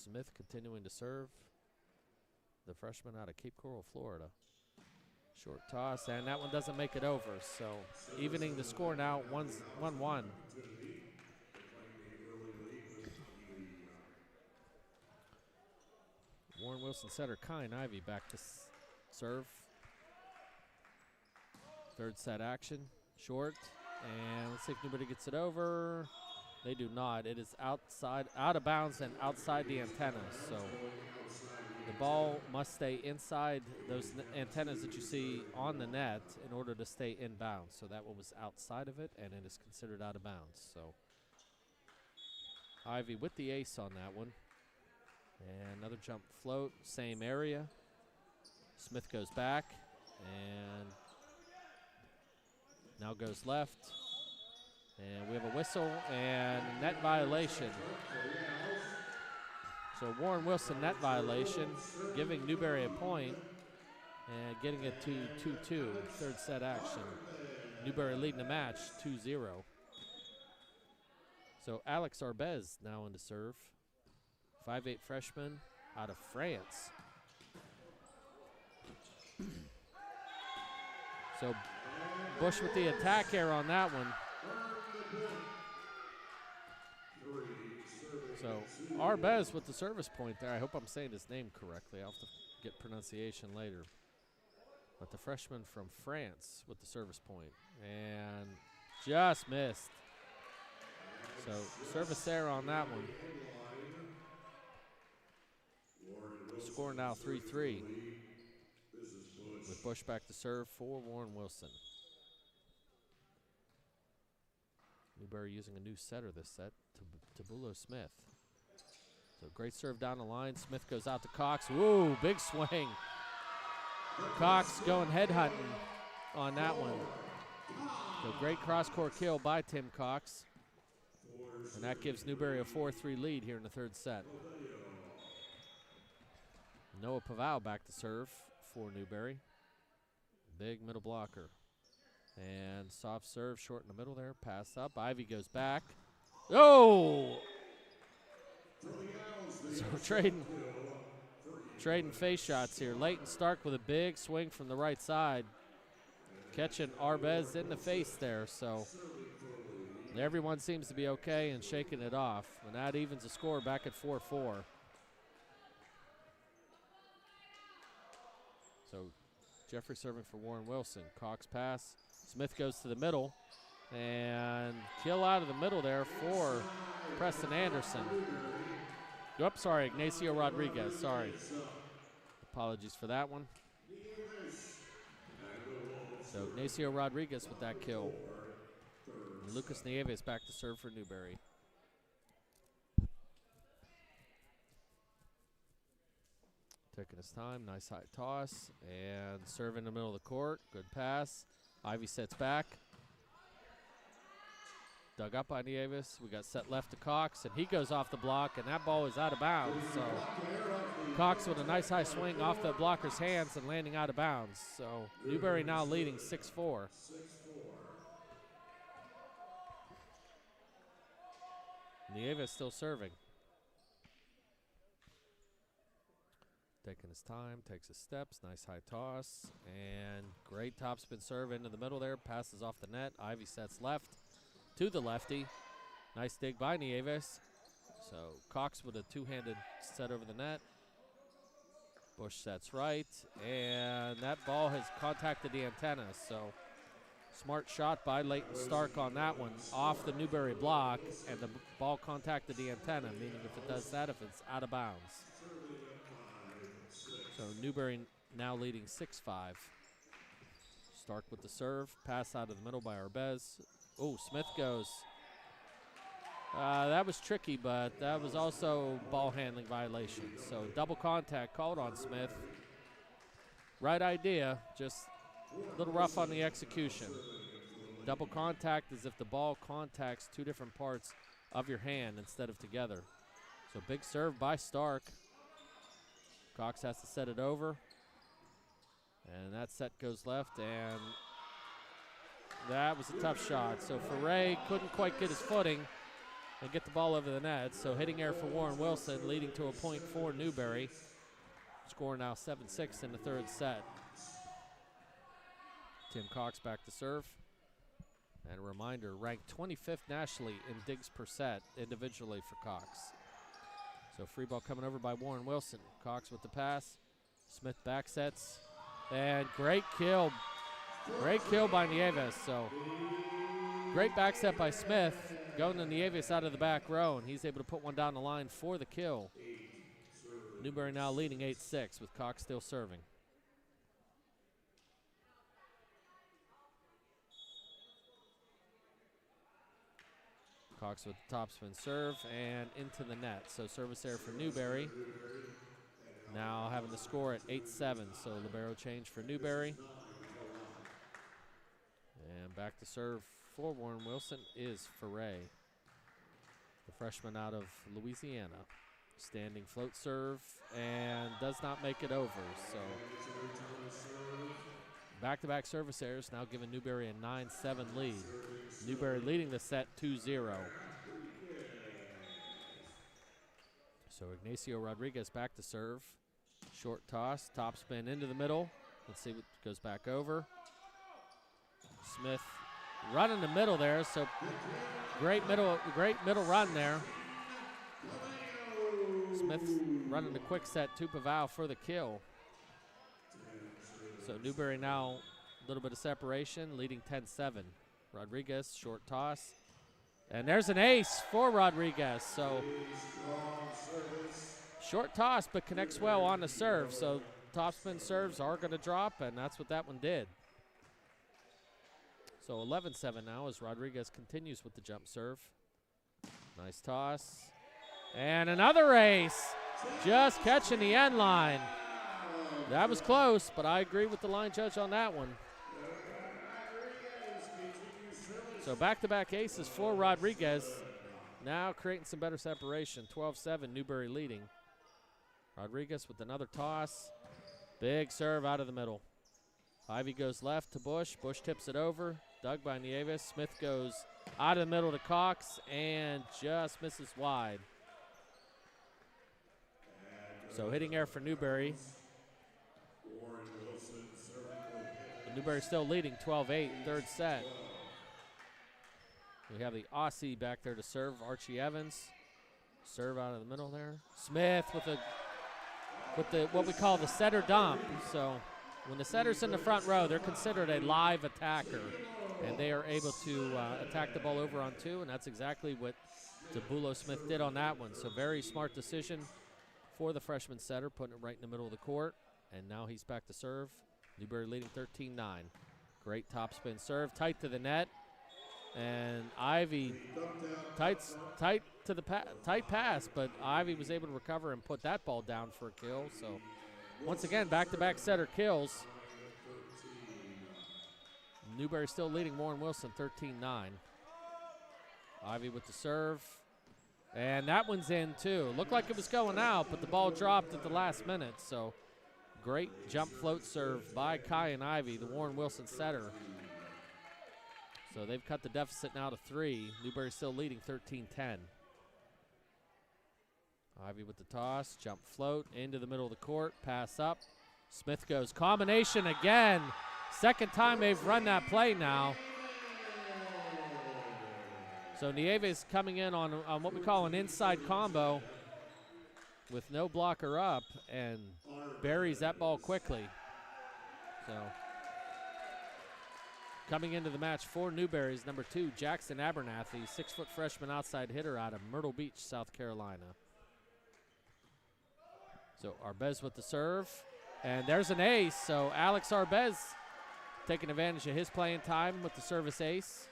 Smith continuing to serve, the freshman out of Cape Coral, Florida. Short toss, and that one doesn't make it over. So evening the score now, 1-1. Warren Wilson setter Kine Ivy back to serve. Third set action, short, and let's see if Newberry gets it over. They do not. It is outside, out of bounds and outside the antennas. So the ball must stay inside those antennas that you see on the net in order to stay in bounds. So that one was outside of it, and it is considered out of bounds. So Ivy with the ace on that one. And another jump float, same area. Smith goes back, and now goes left, and we have a whistle and net violation. So Warren Wilson net violation, giving Newberry a point and getting it to 2-2, third set action. Newberry leading the match 2-0. So Alex Arbez now in to serve. 5'8" freshman out of France. So Bush with the attack error on that one. So Arbez with the service point there. I hope I'm saying his name correctly. I'll have to get pronunciation later. But the freshman from France with the service point. And just missed. So service error on that one. Score now 3-3. With Bush back to serve for Warren Wilson. Newberry using a new setter this set, Tabulo Smith. So great serve down the line. Smith goes out to Cox. Woo, big swing. Cox going head hunting on that one. So great cross-court kill by Tim Cox. And that gives Newberry a 4-3 lead here in the third set. Noah Paval back to serve for Newberry. Big middle blocker. And soft serve short in the middle there. Pass up. Ivy goes back. Oh! So trading face shots here. Leighton Stark with a big swing from the right side. Catching Arbez in the face there. So everyone seems to be okay and shaking it off. And that evens the score back at 4-4. So Jeffrey serving for Warren Wilson. Cox pass. Smith goes to the middle. And kill out of the middle there for Preston Anderson. Oops, sorry, Ignacio Rodriguez. Sorry. Apologies for that one. So Ignacio Rodriguez with that kill. And Lucas Nieves back to serve for Newberry. Taking his time, nice high toss, and serve in the middle of the court. Good pass. Ivy sets back. Dug up by Nieves. We got set left to Cox, and he goes off the block, and that ball is out of bounds. So Cox with a nice high swing off the blocker's hands and landing out of bounds. So Newberry now leading 6-4. Nieves still serving. Taking his time, takes his steps, nice high toss, and great topspin serve into the middle there, passes off the net. Ivy sets left to the lefty. Nice dig by Nieves. So Cox with a two-handed set over the net. Bush sets right, and that ball has contacted the antenna, so smart shot by Leighton Stark on that one, off the Newberry block, and the ball contacted the antenna, meaning if it does that, if it's out of bounds. So Newberry now leading 6-5. Stark with the serve, pass out of the middle by Arbez. Oh, Smith goes. That was tricky, but that was also ball handling violation. So double contact called on Smith. Right idea, just a little rough on the execution. Double contact is if the ball contacts two different parts of your hand instead of together. So big serve by Stark. Cox has to set it over. And that set goes left, and that was a tough shot. So Ferre couldn't quite get his footing and get the ball over the net. So hitting error for Warren Wilson, leading to a point for Newberry. Score now 7-6 in the third set. Tim Cox back to serve. And a reminder, ranked 25th nationally in digs per set individually for Cox. So free ball coming over by Warren Wilson. Cox with the pass. Smith back sets. And great kill. Great kill by Nieves. So great back set by Smith. Going to Nieves out of the back row, and he's able to put one down the line for the kill. Newberry now leading 8-6 with Cox still serving. Cox with the topspin serve and into the net. So service error for Newberry. Now having the score at 8-7. So libero change for Newberry. And back to serve for Warren Wilson is Ferre, the freshman out of Louisiana. Standing float serve and does not make it over. So back-to-back service errors now giving Newberry a 9-7 lead. Newberry leading the set 2-0. So Ignacio Rodriguez back to serve. Short toss, top spin into the middle. Let's see what goes back over. Smith running the middle there, so great middle run there. Smith running the quick set, Tupaval for the kill. So Newberry now a little bit of separation, leading 10-7. Rodriguez, short toss. And there's an ace for Rodriguez. So short toss, but connects well on the serve. So topspin serves are going to drop, and that's what that one did. So 11-7 now as Rodriguez continues with the jump serve. Nice toss. And another ace. Just catching the end line. That was close, but I agree with the line judge on that one. So back-to-back aces for Rodriguez. Now creating some better separation. 12-7, Newberry leading. Rodriguez with another toss. Big serve out of the middle. Ivy goes left to Bush. Bush tips it over. Dug by Nieves. Smith goes out of the middle to Cox and just misses wide. So hitting error for Newberry. Newberry still leading 12-8, third set. We have the Aussie back there to serve, Archie Evans. Serve out of the middle there. Smith with the what we call the setter dump. So when the setter's in the front row, they're considered a live attacker, and they are able to attack the ball over on two, and that's exactly what Zabulo Smith did on that one. So very smart decision for the freshman setter, putting it right in the middle of the court, and now he's back to serve. Newberry leading 13-9. Great topspin serve, tight to the net, and Ivy tight pass, but Ivy was able to recover and put that ball down for a kill. So once again, back-to-back setter kills. Newberry still leading Warren Wilson 13-9. Ivy with the serve, and that one's in too. Looked like it was going out, but the ball dropped at the last minute. So great jump float serve by Kai and Ivy, the Warren Wilson setter. So they've cut the deficit now to 3. Newberry still leading 13-10. Ivy with the toss, jump float into the middle of the court, pass up. Smith goes combination again. Second time they've run that play now. So Nieves coming in on what we call an inside combo with no blocker up and buries that ball quickly. So coming into the match for Newberry's number 2, Jackson Abernathy, 6-foot freshman outside hitter out of Myrtle Beach, South Carolina. So Arbez with the serve, and there's an ace. So Alex Arbez taking advantage of his playing time with the service ace.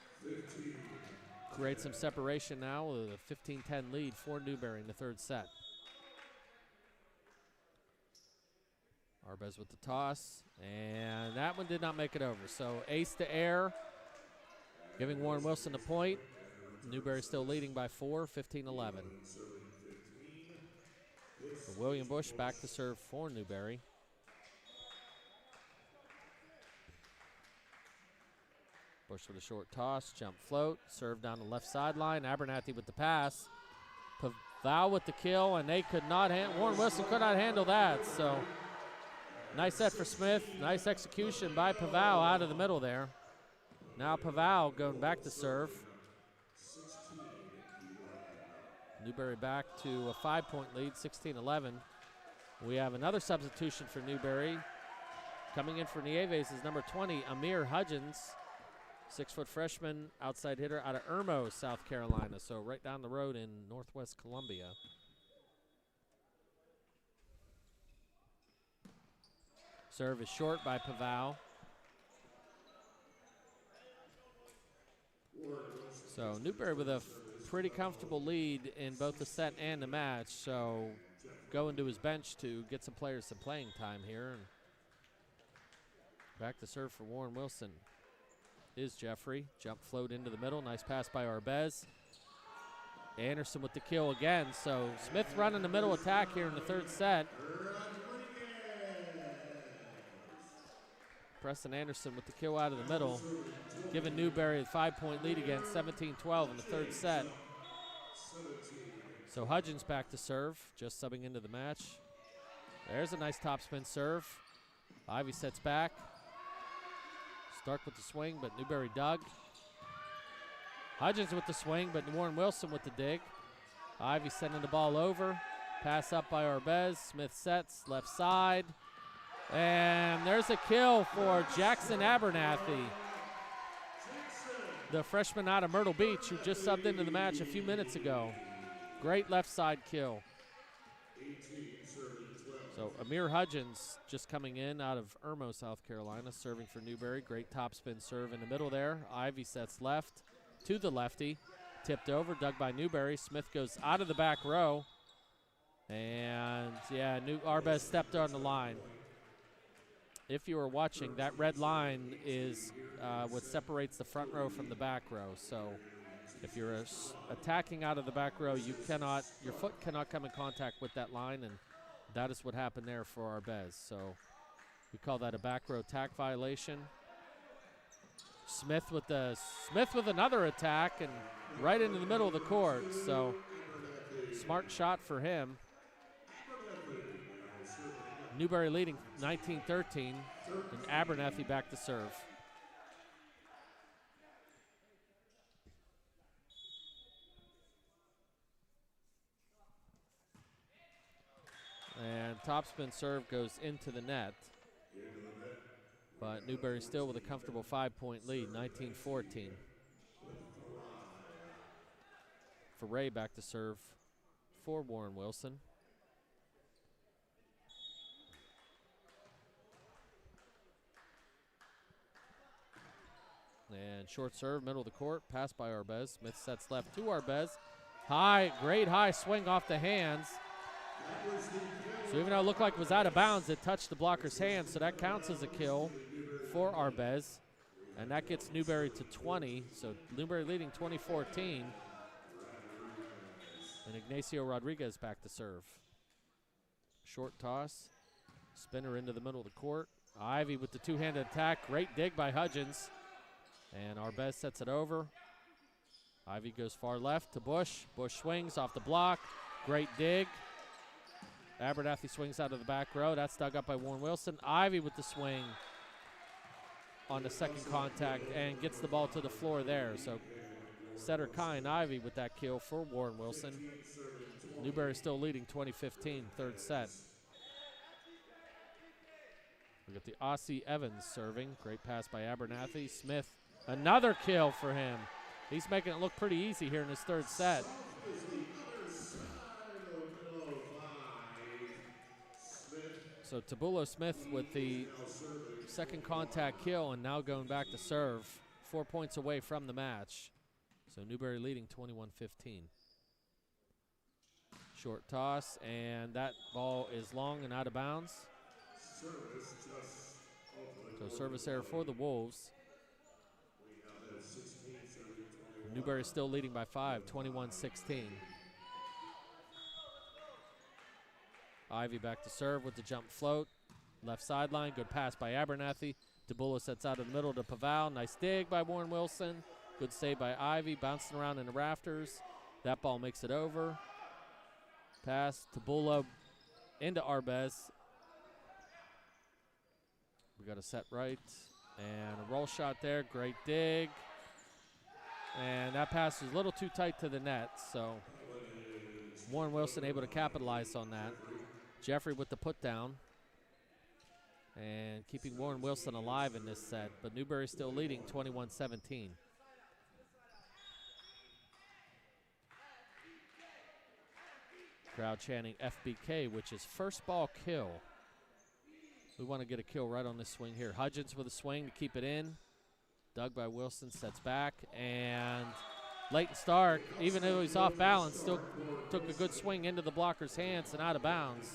Creates some separation now with a 15-10 lead for Newberry in the third set. Arbez with the toss, and that one did not make it over. So ace to air, giving Warren Wilson the point. Newberry still leading by 4, 15-11. William Bush back to serve for Newberry. Bush with a short toss, jump float, serve down the left sideline. Abernathy with the pass. Pavao with the kill, and they could not Warren Wilson could not handle that. So nice set for Smith. Nice execution by Pavao out of the middle there. Now Pavao going back to serve. Newberry back to a 5-point lead, 16-11. We have another substitution for Newberry. Coming in for Nieves is number 20, Amir Hudgens, 6-foot freshman outside hitter out of Irmo, South Carolina. So right down the road in Northwest Columbia. Serve is short by Pavao. So Newberry with a pretty comfortable lead in both the set and the match. So going to his bench to get some players some playing time here. And back to serve for Warren Wilson is Jeffrey. Jump float into the middle. Nice pass by Arbez. Anderson with the kill again. So Smith running the middle attack here in the third set. Preston Anderson with the kill out of the middle, giving Newberry a 5-point lead again, 17-12 in the third set. So Hudgens back to serve, just subbing into the match. There's a nice topspin serve. Ivy sets back. Stark with the swing, but Newberry dug. Hudgens with the swing, but Warren Wilson with the dig. Ivy sending the ball over. Pass up by Arbez. Smith sets, left side. And there's a kill for Jackson Abernathy, the freshman out of Myrtle Beach who just subbed into the match a few minutes ago. Great left side kill. So Amir Hudgens just coming in out of Irmo, South Carolina, serving for Newberry. Great topspin serve in the middle there. Ivy sets left to the lefty. Tipped over, dug by Newberry. Smith goes out of the back row. And, yeah, Arbez stepped on the line. If you were watching, that red line is what separates the front row from the back row. So if you're attacking out of the back row, your foot cannot come in contact with that line, and that is what happened there for Arbez. So we call that a back row tack violation. Smith with another attack and right into the middle of the court. So smart shot for him. Newberry leading 19-13, and Abernathy back to serve. And topspin serve goes into the net. But Newberry still with a comfortable 5-point lead, 19-14. Ray back to serve for Warren Wilson. And short serve, middle of the court, pass by Arbez. Smith sets left to Arbez. Great high swing off the hands. So even though it looked like it was out of bounds, it touched the blocker's hand, so that counts as a kill for Arbez. And that gets Newberry to 20, so Newberry leading 20-14. And Ignacio Rodriguez back to serve. Short toss, spinner into the middle of the court. Ivy with the two-handed attack, great dig by Hudgens. And Arbez sets it over. Ivy goes far left to Bush. Bush swings off the block. Great dig. Abernathy swings out of the back row. That's dug up by Warren Wilson. Ivy with the swing on the second contact and gets the ball to the floor there. So setter Kyan Ivy with that kill for Warren Wilson. Newberry still leading 20-15, third set. We got the Aussie Evans serving. Great pass by Abernathy. Smith, another kill for him. He's making it look pretty easy here in his third set. So Tabulo Smith with the second contact kill and now going back to serve. 4 points away from the match. So Newberry leading 21-15. Short toss, and that ball is long and out of bounds. So service error for the Wolves. Newberry still leading by 5, 21-16. Ivy back to serve with the jump float. Left sideline, good pass by Abernathy. Tabulo sets out in the middle to Paval. Nice dig by Warren Wilson. Good save by Ivy, bouncing around in the rafters. That ball makes it over. Pass, Tabulo into Arbez. We got a set right. And a roll shot there, great dig. And that pass was a little too tight to the net, so Warren Wilson able to capitalize on that. Jeffrey with the put down. And keeping Warren Wilson alive in this set, but Newberry still leading 21-17. Crowd chanting FBK, which is first ball kill. We want to get a kill right on this swing here. Hudgens with a swing to keep it in. Dug by Wilson, sets back, and Leighton Stark, even though he's off balance, still took a good swing into the blocker's hands and out of bounds.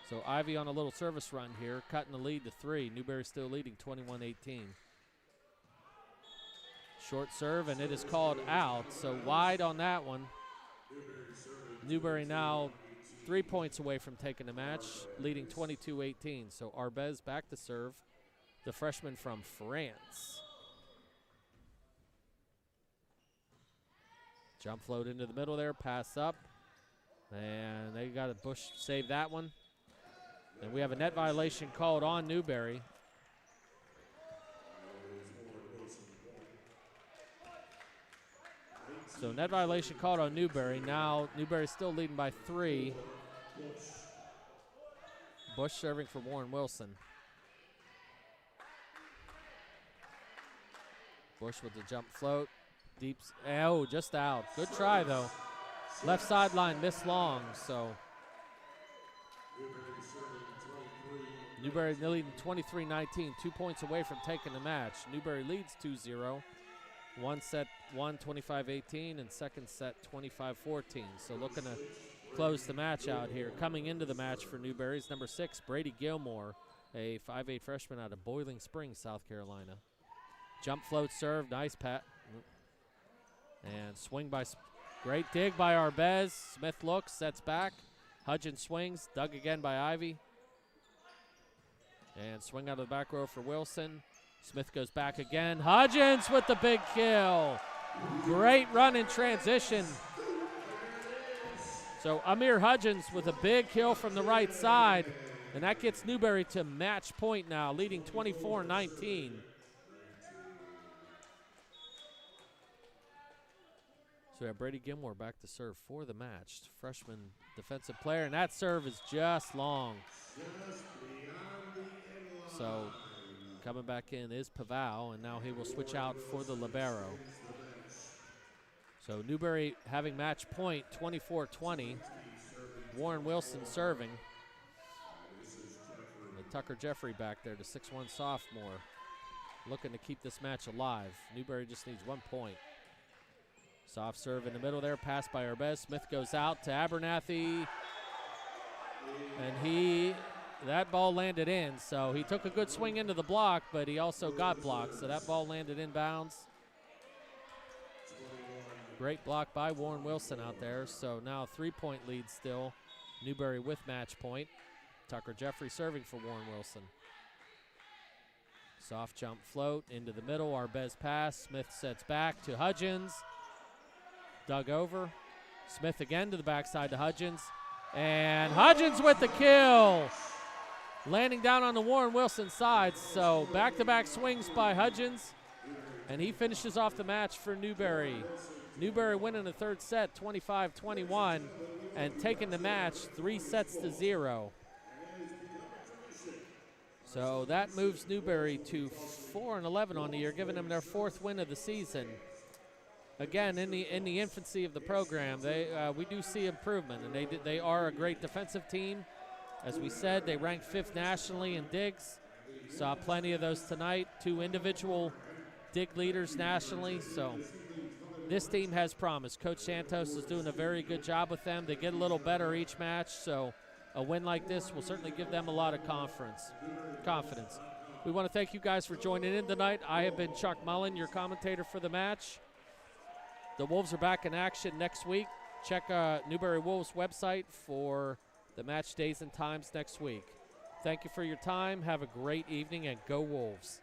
So Ivy on a little service run here, cutting the lead to 3. Newberry still leading 21-18. Short serve, and it is called out. So wide on that one. Newberry now 3 points away from taking the match, leading 22-18. So Arbez back to serve, the freshman from France. Jump float into the middle there, pass up. And they got a Bush save that one. And we have a net violation called on Newberry. So net violation called on Newberry. Now Newberry's still leading by 3. Bush serving for Warren Wilson. Bush with the jump float. Deep, oh, just out. Good try though. Left sideline missed long, so Newberry leading 23-19, 2 points away from taking the match. Newberry leads 2-0. One set, 25-18, and second set, 25-14. So looking to close the match out here. Coming into the match for Newberry is number 6, Brady Gilmore, a 5'8 freshman out of Boiling Springs, South Carolina. Jump float serve, nice pat. And swing by, great dig by Arbez. Smith looks, sets back. Hudgens swings, dug again by Ivy. And swing out of the back row for Wilson. Smith goes back again. Hudgens with the big kill. Great run in transition. So Amir Hudgens with a big kill from the right side. And that gets Newberry to match point now, leading 24-19. So we have Brady Gilmore back to serve for the match. Freshman defensive player, and that serve is just long. So coming back in is Paval, and now he will switch out for the libero. So Newberry having match point, 24-20. Warren Wilson serving. And Tucker Jeffrey back there, the 6'1 sophomore, looking to keep this match alive. Newberry just needs 1 point. Soft serve in the middle there, pass by Arbez. Smith goes out to Abernathy, and that ball landed in. So he took a good swing into the block, but he also got blocked. So that ball landed inbounds. Great block by Warren Wilson out there. So now 3-point lead still. Newberry with match point. Tucker Jeffrey serving for Warren Wilson. Soft jump float into the middle. Arbez pass. Smith sets back to Hudgens. dug over. Smith again to the backside to Hudgens. And Hudgens with the kill. Landing down on the Warren Wilson side. So back-to-back swings by Hudgens. And he finishes off the match for Newberry. Newberry winning the third set, 25-21, and taking the match 3-0. So that moves Newberry to 4-11 on the year, giving them their 4th win of the season. Again, in the infancy of the program, we do see improvement, and they are a great defensive team. As we said, they ranked 5th nationally in digs. Saw plenty of those tonight. 2 individual dig leaders nationally. So this team has promise. Coach Santos is doing a very good job with them. They get a little better each match, so a win like this will certainly give them a lot of confidence. We want to thank you guys for joining in tonight. I have been Chuck Mullen, your commentator for the match. The Wolves are back in action next week. Check Newberry Wolves website for the match days and times next week. Thank you for your time. Have a great evening, and go Wolves.